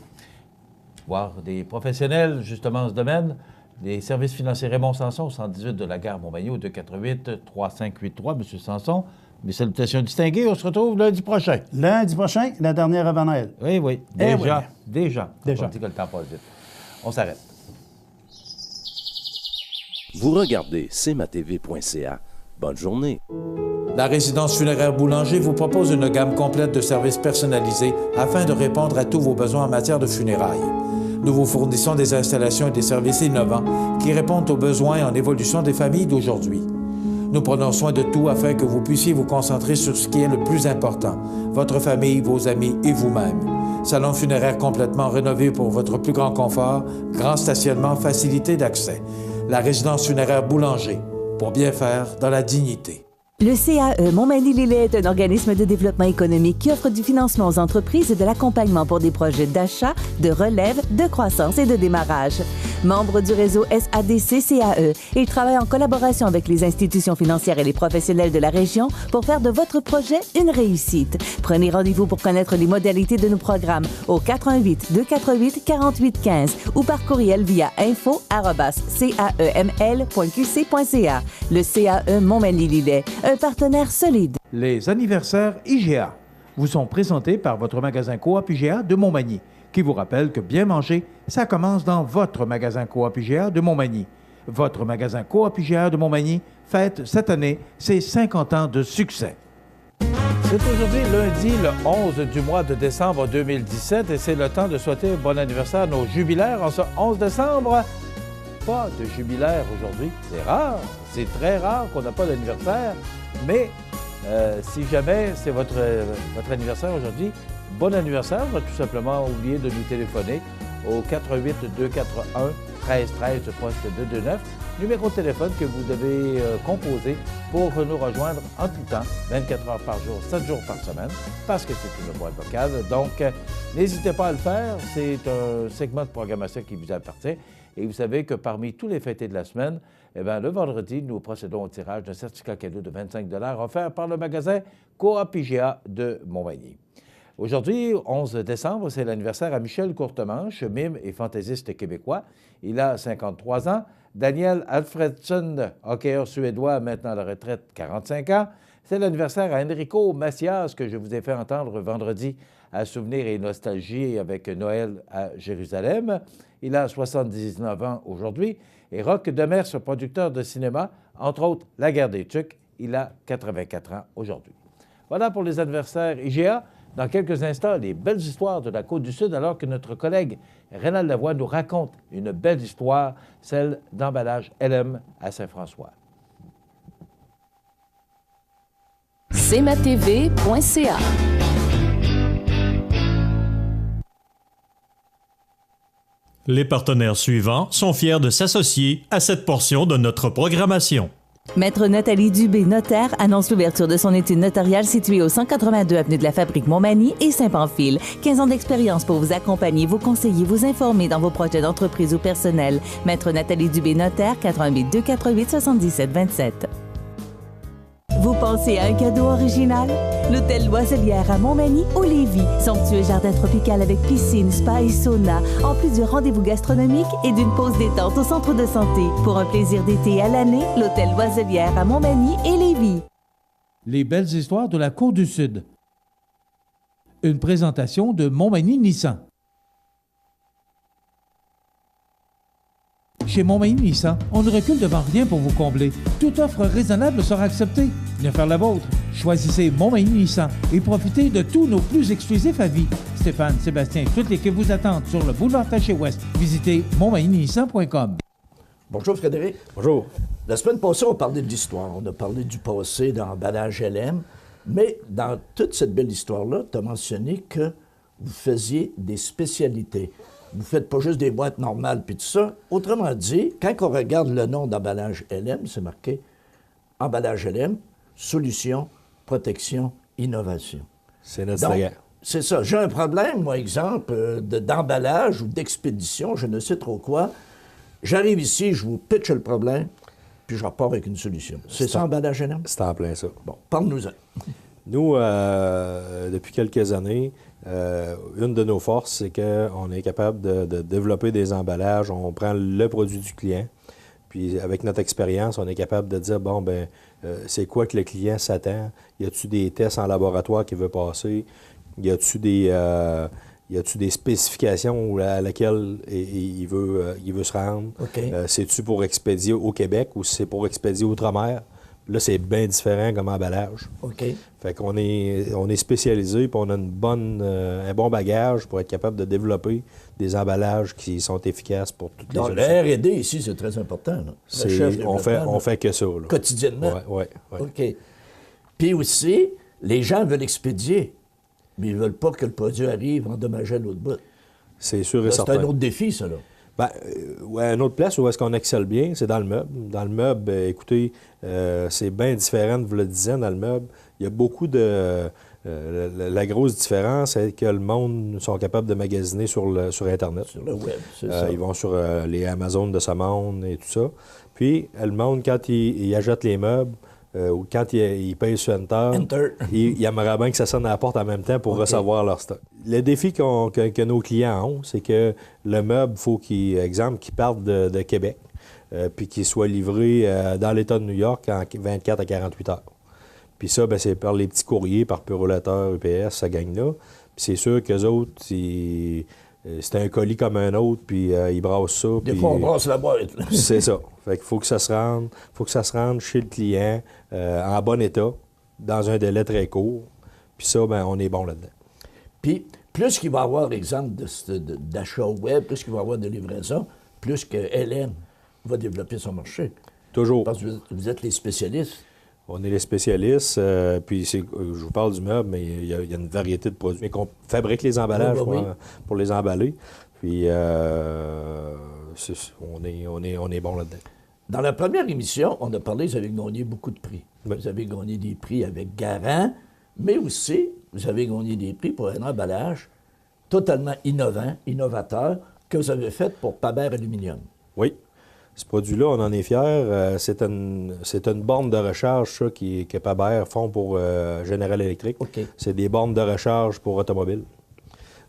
C: Voir des professionnels, justement, en ce domaine, des services financiers Raymond Sanson, au 118 de la gare Montmagny, au 248-3583. M. Sanson, mes salutations distinguées. On se retrouve lundi prochain.
N: Lundi prochain, la dernière avant Noël.
C: Oui, oui. Déjà. On dit que le temps passe vite. On s'arrête.
M: Vous regardez cmatv.ca. Bonne journée.
J: La résidence funéraire Boulanger vous propose une gamme complète de services personnalisés afin de répondre à tous vos besoins en matière de funérailles. Nous vous fournissons des installations et des services innovants qui répondent aux besoins en évolution des familles d'aujourd'hui. Nous prenons soin de tout afin que vous puissiez vous concentrer sur ce qui est le plus important, votre famille, vos amis et vous-même. Salon funéraire complètement rénové pour votre plus grand confort, grand stationnement, facilité d'accès. La résidence funéraire Boulanger, pour bien faire dans la dignité.
O: Le CAE Montmagny-Lillet est un organisme de développement économique qui offre du financement aux entreprises et de l'accompagnement pour des projets d'achat, de relève, de croissance et de démarrage. Membre du réseau SADC-CAE, il travaille en collaboration avec les institutions financières et les professionnels de la région pour faire de votre projet une réussite. Prenez rendez-vous pour connaître les modalités de nos programmes au 418-248-4815 ou par courriel via info@caeml.qc.ca. Le CAE Montmagny-Lillet, un partenaire solide.
J: Les anniversaires IGA vous sont présentés par votre magasin Coop IGA de Montmagny, qui vous rappelle que bien manger, ça commence dans votre magasin Coop IGA de Montmagny. Votre magasin Coop IGA de Montmagny fête cette année ses 50 ans de succès.
C: C'est aujourd'hui lundi, le 11 du mois de décembre 2017, et c'est le temps de souhaiter bon anniversaire à nos jubilaires en ce 11 décembre. Pas de jubilaire aujourd'hui, c'est rare, c'est très rare qu'on n'a pas d'anniversaire, mais si jamais c'est votre anniversaire aujourd'hui, bon anniversaire, on va tout simplement oublier de nous téléphoner au 418-241-1313, poste 229, numéro de téléphone que vous devez composer pour nous rejoindre en tout temps, 24 heures par jour, 7 jours par semaine, parce que c'est une boîte vocale. Donc, n'hésitez pas à le faire, c'est un segment de programmation qui vous appartient. Et vous savez que parmi tous les fêtés de la semaine, eh bien, le vendredi, nous procédons au tirage d'un certificat cadeau de 25 $ offert par le magasin Coop IGA de Montmagny. Aujourd'hui, 11 décembre, c'est l'anniversaire à Michel Courtemanche, mime et fantaisiste québécois. Il a 53 ans. Daniel Alfredson, hockeyeur suédois, maintenant à la retraite, 45 ans. C'est l'anniversaire à Enrico Macias, que je vous ai fait entendre vendredi à Souvenirs et Nostalgie avec Noël à Jérusalem. Il a 79 ans aujourd'hui. Et Roch Demers, producteur de cinéma, entre autres La Guerre des Tucs, il a 84 ans aujourd'hui. Voilà pour les anniversaires IGA. Dans quelques instants, les belles histoires de la Côte-du-Sud, alors que notre collègue Rénal Lavoie nous raconte une belle histoire, celle d'emballage LM à Saint-François.
P: cmatv.ca.
A: Les partenaires suivants sont fiers de s'associer à cette portion de notre programmation.
D: Maître Nathalie Dubé, notaire, annonce l'ouverture de son étude notariale située au 182 avenue de la Fabrique Montmagny et Saint-Pamphile. 15 ans d'expérience pour vous accompagner, vous conseiller, vous informer dans vos projets d'entreprise ou personnel. Maître Nathalie Dubé, notaire, 88 248 77 27. Vous pensez à un cadeau original? L'Hôtel Loiselière à Montmagny ou Lévis. Somptueux jardin tropical avec piscine, spa et sauna, en plus de rendez-vous gastronomiques et d'une pause détente au centre de santé. Pour un plaisir d'été à l'année, l'Hôtel Loiselière à Montmagny et Lévis.
J: Les belles histoires de la Côte-du-Sud. Une présentation de Montmagny Nissan. Chez Montmagny Nissan, on ne recule devant rien pour vous combler. Toute offre raisonnable sera acceptée. Venez faire la vôtre. Choisissez Montmagny Nissan et profitez de tous nos plus exclusifs avis. Stéphane, Sébastien et toute l'équipe vous attendent sur le boulevard Taché-Ouest. Visitez montmagnynissan.com.
F: Bonjour Frédéric.
C: Bonjour.
F: La semaine passée, on parlait de l'histoire. On a parlé du passé dans l'emballage LM. Mais dans toute cette belle histoire-là, tu as mentionné que vous faisiez des spécialités. Vous ne faites pas juste des boîtes normales puis tout ça. Autrement dit, quand on regarde le nom d'emballage LM, c'est marqué emballage LM, solution, protection, innovation.
P: C'est notre slogan.
F: C'est ça. J'ai un problème, moi, exemple, d'emballage ou d'expédition, je ne sais trop quoi. J'arrive ici, je vous pitch le problème, puis je repars avec une solution. C'est ça, emballage LM?
P: C'est en plein ça.
F: Bon, parle-nous-en.
P: Nous, depuis quelques années, une de nos forces, c'est qu'on est capable de développer des emballages. On prend le produit du client, puis avec notre expérience, on est capable de dire, bon, ben c'est quoi que le client s'attend? Y a-t-il des tests en laboratoire qu'il veut passer? Y a-t-il des spécifications à laquelle il veut se rendre?
F: Okay.
P: C'est-tu pour expédier au Québec ou c'est pour expédier outre-mer? Là, c'est bien différent comme emballage.
F: OK.
P: Fait qu'on est spécialisé, puis on a un bon bagage pour être capable de développer des emballages qui sont efficaces pour toutes les
F: Donc,
P: solutions.
F: le R&D ici, c'est très important. Là.
P: On fait que ça. Là.
F: Quotidiennement?
P: Oui.
F: OK. Puis aussi, les gens veulent expédier, mais ils ne veulent pas que le produit arrive endommagé à l'autre bout.
P: C'est sûr et certain.
F: C'est un autre défi, ça, là.
P: Bien, une autre place où est-ce qu'on excelle bien, c'est dans le meuble. Dans le meuble, écoutez, c'est bien différent de vous le disais, dans le meuble. Il y a beaucoup de... la grosse différence, c'est que le monde sont capables de magasiner sur Internet.
F: Sur le web, c'est ça.
P: Ils vont sur les Amazon de ce monde et tout ça. Puis, le monde, quand il achète les meubles, ou quand ils payent sur Enter, ils aimeraient bien que ça sonne à la porte en même temps pour recevoir leur stock. Le défi que nos clients ont, c'est que le meuble, il faut qu'il parte de Québec, puis qu'il soit livré dans l'État de New York en 24 à 48 heures. Puis ça, bien, c'est par les petits courriers, par purolateur, UPS, ça gagne là. Puis c'est sûr qu'eux autres, c'est un colis comme un autre, puis ils brassent ça.
F: Des fois, on brasse la boîte.
P: C'est ça. Fait qu'il faut que ça se rende chez le client en bon état, dans un délai très court. Puis ça, bien, on est bon là-dedans.
F: Puis, plus qu'il va y avoir, exemple, d'achat web, plus qu'il va y avoir de livraison, plus que LM va développer son marché.
P: Toujours.
F: Parce que vous êtes les spécialistes.
P: On est les spécialistes, puis je vous parle du meuble, mais il y a une variété de produits. Mais qu'on fabrique les emballages pour les emballer, puis on est bon là-dedans.
F: Dans la première émission, on a parlé, vous avez gagné beaucoup de prix. Oui. Vous avez gagné des prix avec Garant, mais aussi, vous avez gagné des prix pour un emballage totalement innovateur, que vous avez fait pour Paber Aluminium.
P: Oui. Ce produit-là, on en est fiers. C'est une borne de recharge, ça, que Paber font pour General Electric.
F: Okay.
P: C'est des bornes de recharge pour automobiles.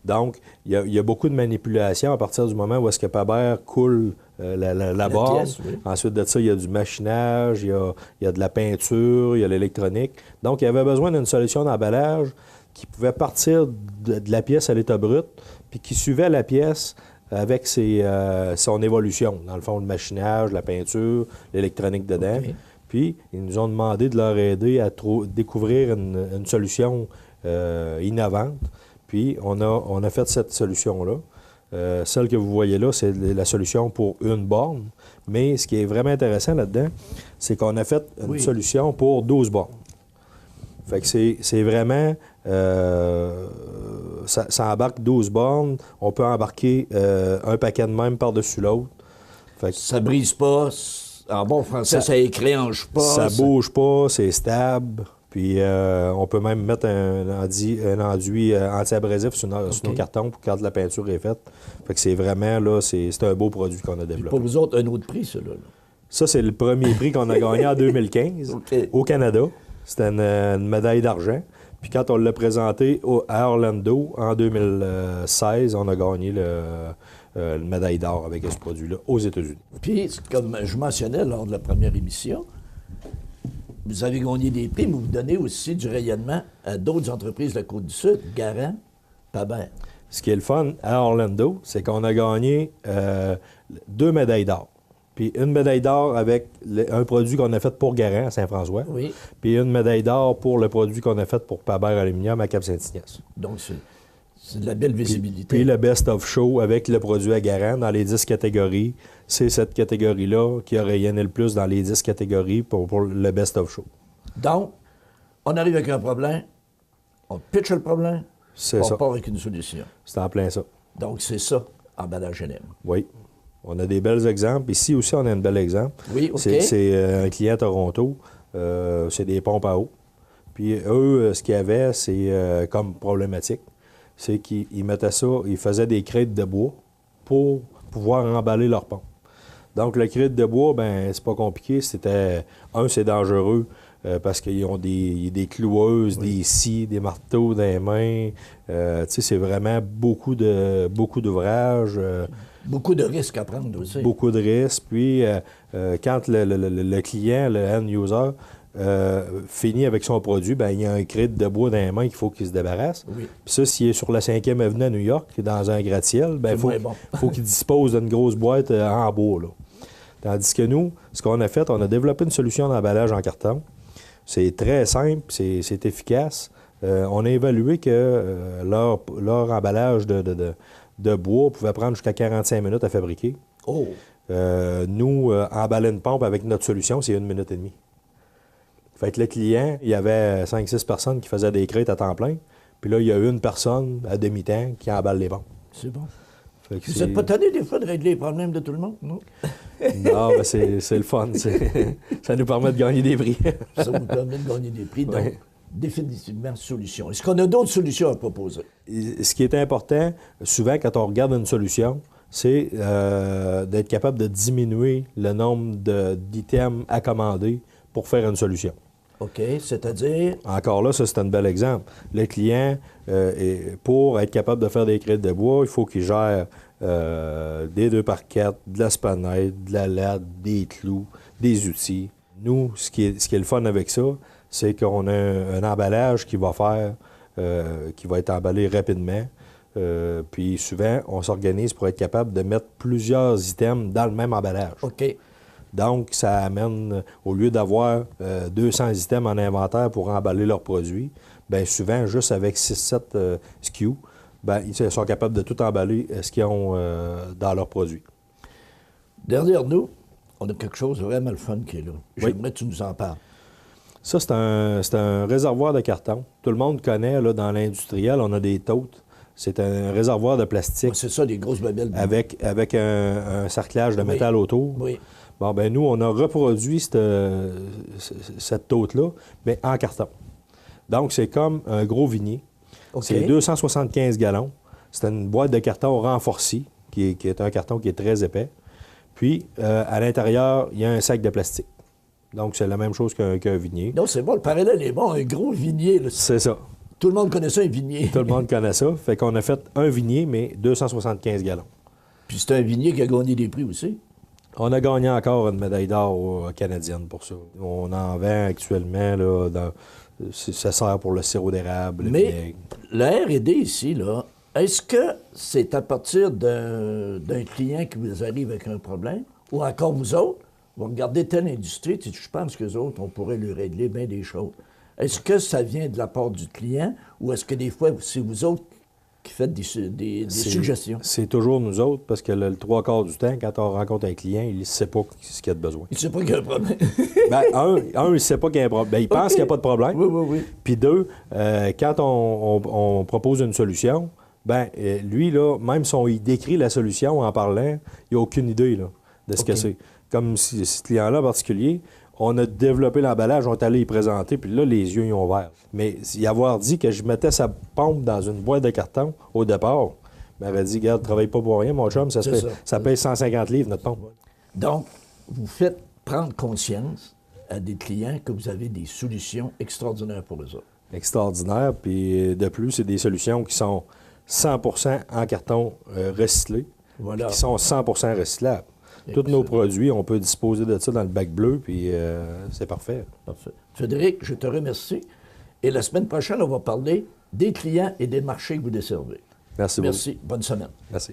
P: Donc, il y a beaucoup de manipulations à partir du moment où est-ce que Paber coule la borne.
F: Pièce, oui.
P: Ensuite de ça, il y a du machinage, il y a de la peinture, il y a l'électronique. Donc, il y avait besoin d'une solution d'emballage qui pouvait partir de la pièce à l'état brut, puis qui suivait la pièce avec son évolution. Dans le fond, le machinage, la peinture, l'électronique dedans. Okay. Puis, ils nous ont demandé de leur aider à découvrir une solution innovante. Puis, on a fait cette solution-là. Celle que vous voyez là, c'est la solution pour une borne. Mais ce qui est vraiment intéressant là-dedans, c'est qu'on a fait une solution pour 12 bornes. Fait que c'est vraiment... ça embarque 12 bornes. On peut embarquer un paquet de même par-dessus l'autre.
F: Fait que ça brise pas. En bon français, ça écréange pas.
P: Ça bouge pas, c'est stable. Puis on peut même mettre un enduit anti-abrasif sur nos cartons pour quand la peinture est faite. Fait que c'est vraiment, là, c'est un beau produit qu'on a développé.
F: Puis pour vous autres, un autre prix, celui-là.
P: Ça, c'est le premier prix qu'on a gagné en 2015 au Canada. C'était une médaille d'argent. Puis quand on l'a présenté à Orlando en 2016, on a gagné le médaille d'or avec ce produit-là aux États-Unis.
F: Puis, comme je mentionnais lors de la première émission, vous avez gagné des prix, mais vous donnez aussi du rayonnement à d'autres entreprises de la Côte-du-Sud, Garant, Paber.
P: Ce qui est le fun à Orlando, c'est qu'on a gagné 2 médailles d'or. puis une médaille d'or avec un produit qu'on a fait pour Garant à Saint-François,
F: oui.
P: Puis une médaille d'or pour le produit qu'on a fait pour Paber Aluminium à Cap-Saint-Ignace.
F: Donc, c'est de la belle visibilité.
P: Puis le Best of Show avec le produit à Garant dans les 10 catégories. C'est cette catégorie-là qui a rayonné le plus dans les 10 catégories pour le Best of Show.
F: Donc, on arrive avec un problème, on pitche le problème, on part avec une solution.
P: C'est en plein ça.
F: Donc, c'est ça, emballage LM.
P: Oui. On a des bels exemples. Ici aussi, on a un bel exemple.
F: Oui, OK.
P: C'est un client à Toronto. C'est des pompes à eau. Puis eux, ce qu'ils avaient, c'est comme problématique, c'est qu'ils mettaient ça, ils faisaient des crêtes de bois pour pouvoir emballer leurs pompes. Donc, le crête de bois, ben c'est pas compliqué. C'est dangereux parce qu'ils ont des cloueuses, des scies, des marteaux dans les mains. Tu sais, c'est vraiment beaucoup d'ouvrages.
F: Beaucoup de risques à prendre aussi.
P: Beaucoup de risques. Puis, quand le client, le end-user, finit avec son produit, ben il y a un crête de bois dans les mains qu'il faut qu'il se débarrasse.
F: Oui.
P: Puis ça, s'il est sur la 5e avenue à New York, dans un gratte-ciel, ben faut qu'il dispose d'une grosse boîte en bois, là. Tandis que nous, ce qu'on a fait, on a développé une solution d'emballage en carton. C'est très simple, c'est efficace. On a évalué que leur emballage de bois pouvait prendre jusqu'à 45 minutes à fabriquer.
F: Oh!
P: Nous, emballer une pompe avec notre solution, c'est 1 minute et demie. Fait que le client, il y avait 5-6 personnes qui faisaient des crêtes à temps plein. Puis là, il y a une personne à demi-temps qui emballe les pompes.
F: C'est bon. Vous n'êtes pas tanné des fois de régler les problèmes de tout le monde, non?
P: Non, mais c'est le fun. Ça nous permet de gagner des prix.
F: Ça vous permet de gagner des prix. Donc, définitivement, solution. Est-ce qu'on a d'autres solutions à proposer?
P: Ce qui est important, souvent, quand on regarde une solution, c'est d'être capable de diminuer le nombre d'items à commander pour faire une solution.
F: OK, c'est-à-dire?
P: Encore là, ça, c'est un bel exemple. Le client, pour être capable de faire des crêtes de bois, il faut qu'il gère des 2x4, de la spanette, de la latte, des clous, des outils. Nous, ce qui est le fun avec ça, c'est qu'on a un emballage qui va être emballé rapidement. Puis souvent, on s'organise pour être capable de mettre plusieurs items dans le même emballage.
F: OK.
P: Donc, ça amène, au lieu d'avoir 200 items en inventaire pour emballer leurs produits, bien souvent, juste avec 6-7 SKU, bien, ils sont capables de tout emballer ce qu'ils ont dans leurs produits.
F: Derrière nous, on a quelque chose de vraiment le fun qui est là. J'aimerais que tu nous en parles.
P: Ça, c'est un réservoir de carton. Tout le monde connaît, là, dans l'industriel, on a des totes. C'est un réservoir de plastique.
F: Ouais, c'est ça, des grosses babelles.
P: Avec un cerclage de métal autour.
F: Oui.
P: Bon, ben nous, on a reproduit cette tote-là, mais en carton. Donc, c'est comme un gros vignier. Okay. C'est 275 gallons. C'est une boîte de carton renforcée, qui est un carton qui est très épais. Puis, à l'intérieur, il y a un sac de plastique. Donc, c'est la même chose qu'un vignier.
F: Non, c'est bon, le parallèle est bon, un gros vignier.
P: C'est ça.
F: Tout le monde connaît ça, un vignier.
P: Tout le monde connaît ça. Fait qu'on a fait un vignier, mais 275 gallons.
F: Puis c'est un vignier qui a gagné des prix aussi.
P: On a gagné encore une médaille d'or canadienne pour ça. On en vend actuellement, là, ça sert pour le sirop d'érable.
F: Mais le R&D ici, là, est-ce que c'est à partir d'un client qui vous arrive avec un problème, ou encore vous autres, vous regardez telle industrie, je pense qu'eux autres, on pourrait lui régler bien des choses. Est-ce que ça vient de la part du client, ou est-ce que des fois, c'est vous autres qui faites des suggestions? C'est
P: toujours nous autres, parce que le 3/4 du temps, quand on rencontre un client, il ne sait pas ce qu'il y a de besoin.
F: Il ne sait pas qu'il y a un problème.
P: Il ne sait pas qu'il y a un problème. Il pense qu'il n'y a pas de problème.
F: Oui.
P: Puis 2, quand on propose une solution, lui, là, même si on lui décrit la solution en parlant, il n'a aucune idée là, de ce que c'est. Comme si ce client-là en particulier, on a développé l'emballage, on est allé y présenter, puis là, les yeux, ils ont ouvert. Mais y avoir dit que je mettais sa pompe dans une boîte de carton au départ, il m'aurait dit, regarde, travaille pas pour rien, mon chum, ça pèse 150 livres, notre pompe.
F: Donc, vous faites prendre conscience à des clients que vous avez des solutions extraordinaires pour eux autres.
P: Extraordinaires, puis de plus, c'est des solutions qui sont 100% en carton recyclé, qui sont 100% recyclables. Tous nos produits, on peut disposer de ça dans le bac bleu, puis c'est parfait.
F: Parfait. Frédéric, je te remercie. Et la semaine prochaine, on va parler des clients et des marchés que vous desservez.
P: Merci beaucoup.
F: Merci. Bonne semaine.
P: Merci.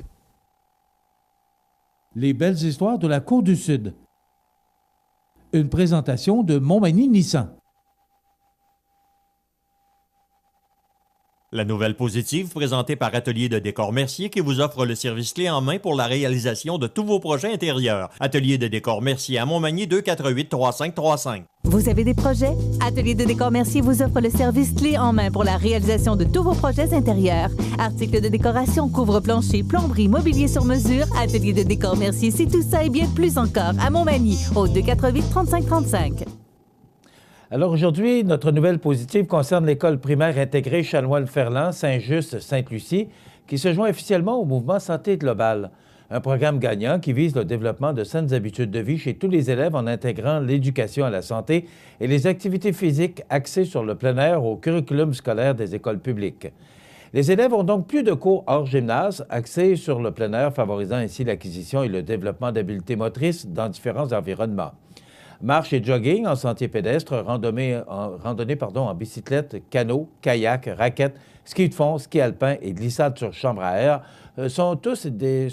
J: Les belles histoires de la Côte du Sud. Une présentation de Montmagny Nissan.
A: La nouvelle positive présentée par Atelier de décor Mercier qui vous offre le service clé en main pour la réalisation de tous vos projets intérieurs. Atelier de décor Mercier à Montmagny 248-3535.
D: Vous avez des projets? Atelier de décor Mercier vous offre le service clé en main pour la réalisation de tous vos projets intérieurs. Articles de décoration, couvre-plancher, plomberie, mobilier sur mesure. Atelier de décor Mercier, c'est tout ça et bien plus encore à Montmagny au 248-3535.
C: Alors aujourd'hui, notre nouvelle positive concerne l'école primaire intégrée Chanoine-Ferland, Saint-Just, Sainte-Lucie, qui se joint officiellement au mouvement Santé globale. Un programme gagnant qui vise le développement de saines habitudes de vie chez tous les élèves en intégrant l'éducation à la santé et les activités physiques axées sur le plein air au curriculum scolaire des écoles publiques. Les élèves ont donc plus de cours hors gymnase axés sur le plein air, favorisant ainsi l'acquisition et le développement d'habiletés motrices dans différents environnements. Marche et jogging en sentier pédestre, randonnée en bicyclette, canot, kayak, raquette, ski de fond, ski alpin et glissade sur chambre à air sont toutes des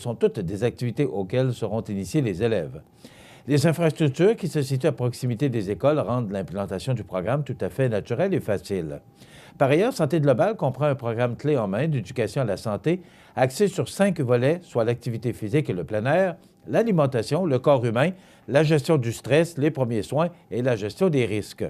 C: activités auxquelles seront initiés les élèves. Les infrastructures qui se situent à proximité des écoles rendent l'implantation du programme tout à fait naturelle et facile. Par ailleurs, Santé globale comprend un programme clé en main d'éducation à la santé axé sur 5 volets, soit l'activité physique et le plein air, l'alimentation, le corps humain, la gestion du stress, les premiers soins et la gestion des risques.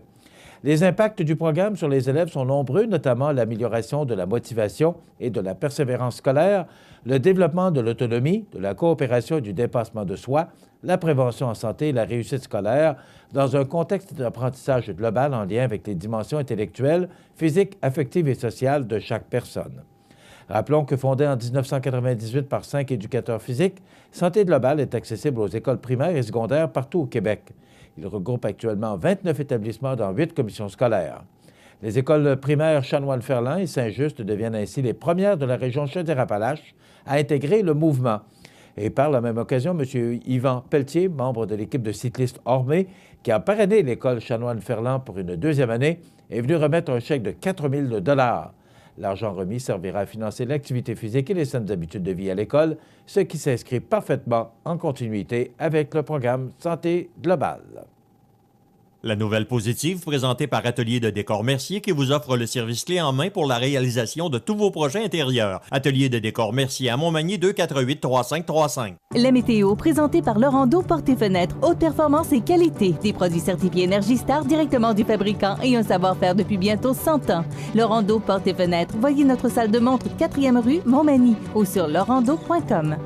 C: Les impacts du programme sur les élèves sont nombreux, notamment l'amélioration de la motivation et de la persévérance scolaire, le développement de l'autonomie, de la coopération et du dépassement de soi, la prévention en santé et la réussite scolaire, dans un contexte d'apprentissage global en lien avec les dimensions intellectuelles, physiques, affectives et sociales de chaque personne. Rappelons que fondé en 1998 par 5 éducateurs physiques, Santé globale est accessible aux écoles primaires et secondaires partout au Québec. Il regroupe actuellement 29 établissements dans 8 commissions scolaires. Les écoles primaires Chanoine-Ferland et Saint-Just deviennent ainsi les premières de la région Chaudière-Appalaches à intégrer le mouvement. Et par la même occasion, M. Yvan Pelletier, membre de l'équipe de cyclistes Ormé, qui a parrainé l'école Chanoine-Ferland pour une 2e année, est venu remettre un chèque de 4 000 $. L'argent remis servira à financer l'activité physique et les saines habitudes de vie à l'école, ce qui s'inscrit parfaitement en continuité avec le programme Santé globale.
A: La nouvelle positive présentée par Atelier de décor Mercier qui vous offre le service clé en main pour la réalisation de tous vos projets intérieurs. Atelier de décor Mercier à Montmagny 248-3535.
D: La météo présentée par Lorando Portes et Fenêtres, haute performance et qualité. Des produits certifiés Énergie Star directement du fabricant et un savoir-faire depuis bientôt 100 ans. Lorando Portes et Fenêtres, voyez notre salle de montre 4e rue Montmagny ou sur lorando.com.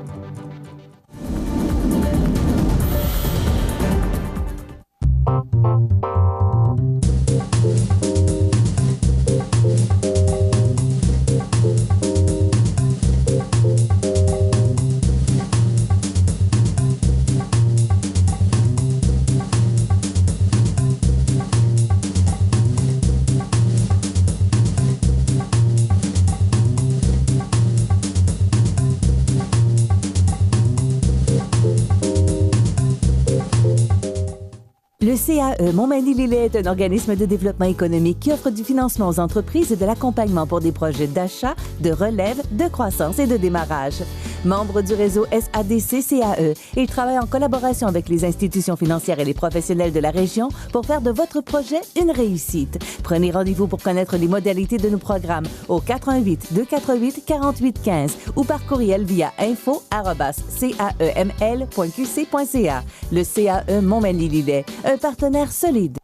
D: Le CAE Montmagny-Lillet est un organisme de développement économique qui offre du financement aux entreprises et de l'accompagnement pour des projets d'achat, de relève, de croissance et de démarrage. Membre du réseau SADC-CAE, il travaille en collaboration avec les institutions financières et les professionnels de la région pour faire de votre projet une réussite. Prenez rendez-vous pour connaître les modalités de nos programmes au 418-248-4815 ou par courriel via info@caeml.qc.ca. Le CAE Montmagny-Lillet, un partenaire solide.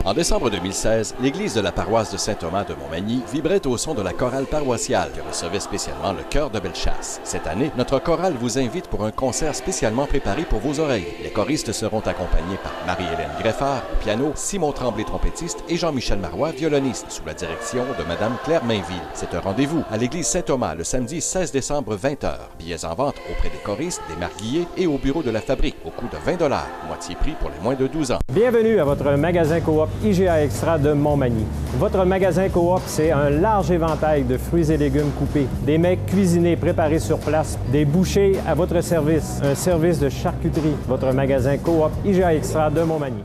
K: En décembre 2016, l'église de la paroisse de Saint-Thomas de Montmagny vibrait au son de la chorale paroissiale qui recevait spécialement le chœur de Bellechasse. Cette année, notre chorale vous invite pour un concert spécialement préparé pour vos oreilles. Les choristes seront accompagnés par Marie-Hélène Greffard, au piano, Simon Tremblay, trompettiste, et Jean-Michel Marois, violoniste, sous la direction de Mme Claire Mainville. C'est un rendez-vous à l'église Saint-Thomas le samedi 16 décembre 20h. Billets en vente auprès des choristes, des marguilliers et au bureau de la fabrique au coût de 20 $, moitié prix pour les moins de 12 ans.
L: Bienvenue à votre magasin Coop IGA Extra de Montmagny. Votre magasin Coop, c'est un large éventail de fruits et légumes coupés, des mets cuisinés préparés sur place, des bouchées à votre service, un service de charcuterie. Votre magasin Coop IGA Extra de Montmagny.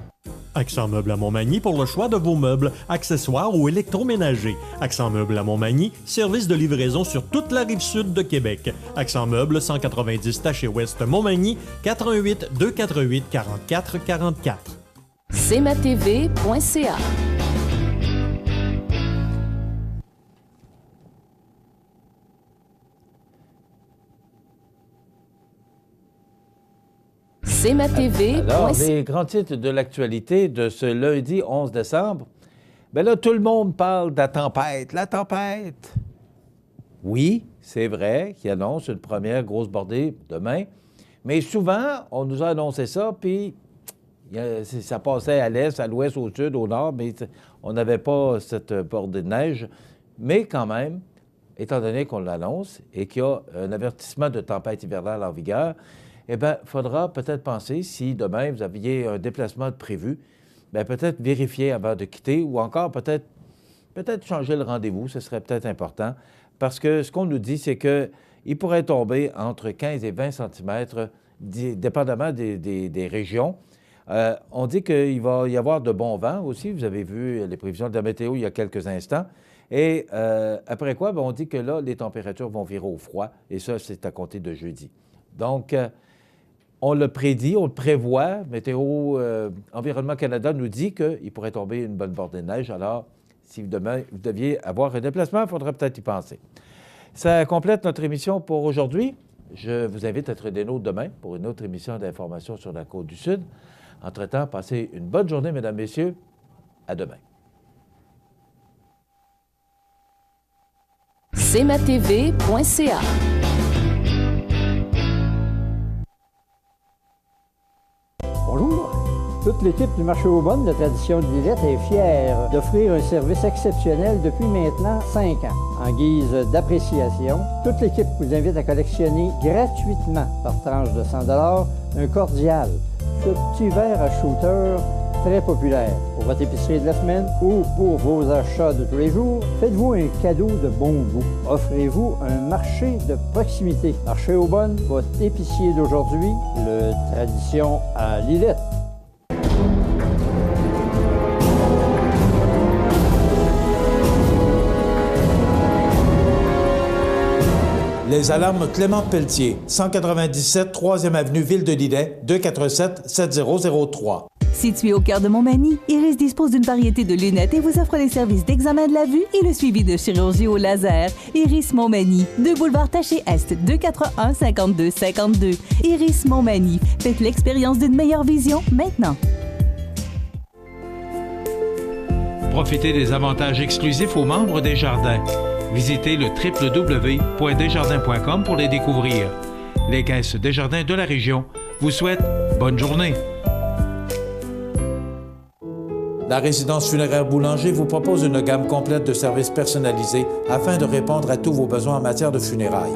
A: Accent Meubles à Montmagny pour le choix de vos meubles, accessoires ou électroménagers. Accent Meubles à Montmagny, service de livraison sur toute la rive sud de Québec. Accent Meubles, 190 Taché-Ouest Montmagny, 88 248 44 44.
Q: cmatv.ca. cmatv.ca.
C: Alors, les grands titres de l'actualité de ce lundi 11 décembre. Bien là, tout le monde parle de la tempête. La tempête! Oui, c'est vrai qu'il annonce une première grosse bordée demain. Mais souvent, on nous a annoncé ça, puis ça passait à l'est, à l'ouest, au sud, au nord, mais on n'avait pas cette bordée de neige. Mais quand même, étant donné qu'on l'annonce et qu'il y a un avertissement de tempête hivernale en vigueur, eh bien, il faudra peut-être penser, si demain vous aviez un déplacement de prévu, bien peut-être vérifier avant de quitter ou encore peut-être changer le rendez-vous, ce serait peut-être important. Parce que ce qu'on nous dit, c'est qu'il pourrait tomber entre 15 et 20 cm, dépendamment des régions. On dit qu'il va y avoir de bons vents aussi. Vous avez vu les prévisions de la météo il y a quelques instants. Et après quoi, bien, on dit que là, les températures vont virer au froid. Et ça, c'est à compter de jeudi. Donc, on le prédit, on le prévoit. Météo Environnement Canada nous dit qu'il pourrait tomber une bonne bordée de neige. Alors, si demain, vous deviez avoir un déplacement, il faudrait peut-être y penser. Ça complète notre émission pour aujourd'hui. Je vous invite à être des nôtres demain pour une autre émission d'information sur la Côte-du-Sud. Entre-temps, passez une bonne journée, mesdames, messieurs. À demain.
Q: cmatv.ca.
I: Bonjour. Toute l'équipe du marché aux bonnes de Tradition de Lillette est fière d'offrir un service exceptionnel depuis maintenant 5 ans. En guise d'appréciation, toute l'équipe vous invite à collectionner gratuitement par tranche de 100 $ un cordial, ce petit verre à shooter très populaire. Pour votre épicerie de la semaine ou pour vos achats de tous les jours, faites-vous un cadeau de bon goût. Offrez-vous un marché de proximité. Marché aux bonnes, votre épicier d'aujourd'hui, le Tradition à Lillette.
R: Les alarmes Clément Pelletier, 197 3e avenue Ville-de-Lillet, 247-7003.
D: Situé au cœur de Montmagny, Iris dispose d'une variété de lunettes et vous offre les services d'examen de la vue et le suivi de chirurgie au laser. Iris Montmagny, 2 boulevard Taché-Est, 241-5252. Iris Montmagny, faites l'expérience d'une meilleure vision maintenant.
J: Profitez des avantages exclusifs aux membres des Jardins. Visitez le www.desjardins.com pour les découvrir. Les caisses Desjardins de la région vous souhaitent bonne journée.
R: La résidence funéraire Boulanger vous propose une gamme complète de services personnalisés afin de répondre à tous vos besoins en matière de funérailles.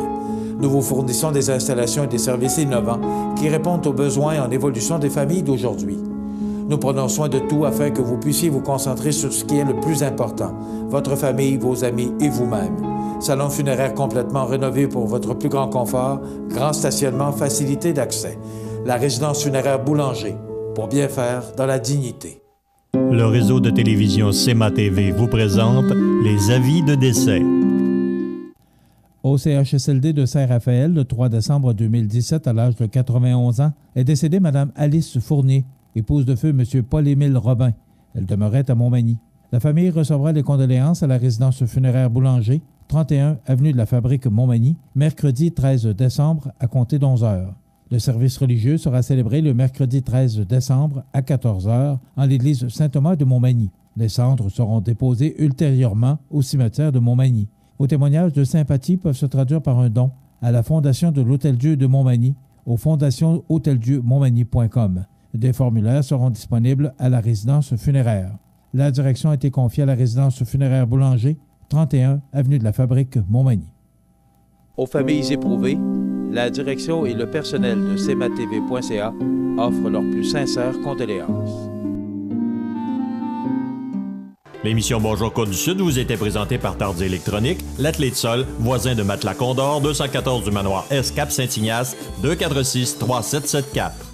R: Nous vous fournissons des installations et des services innovants qui répondent aux besoins en évolution des familles d'aujourd'hui. Nous prenons soin de tout afin que vous puissiez vous concentrer sur ce qui est le plus important, votre famille, vos amis et vous-même. Salon funéraire complètement rénové pour votre plus grand confort, grand stationnement, facilité d'accès. La résidence funéraire Boulanger, pour bien faire dans la dignité.
A: Le réseau de télévision CMA-TV vous présente les avis de décès.
J: Au CHSLD de Saint-Raphaël, le 3 décembre 2017, à l'âge de 91 ans, est décédée Mme Alice Fournier, épouse de feu M. Paul-Émile Robin. Elle demeurait à Montmagny. La famille recevra les condoléances à la résidence funéraire Boulanger, 31 avenue de la Fabrique Montmagny, mercredi 13 décembre à compter d'11 heures. Le service religieux sera célébré le mercredi 13 décembre à 14 heures en l'église Saint-Thomas de Montmagny. Les cendres seront déposées ultérieurement au cimetière de Montmagny. Vos témoignages de sympathie peuvent se traduire par un don à la Fondation de l'Hôtel-Dieu de Montmagny au fondationhôteldieumontmagny.com. Des formulaires seront disponibles à la résidence funéraire. La direction a été confiée à la résidence funéraire Boulanger, 31 avenue de la Fabrique, Montmagny.
C: Aux familles éprouvées, la direction et le personnel de cmatv.ca offrent leurs plus sincères condoléances.
A: L'émission Bonjour Côte-du-Sud vous était présentée par Tardy Électronique, l'atelier de sol, voisin de Matelas Condor, 214 du manoir S, Cap Saint-Ignace, 246-3774.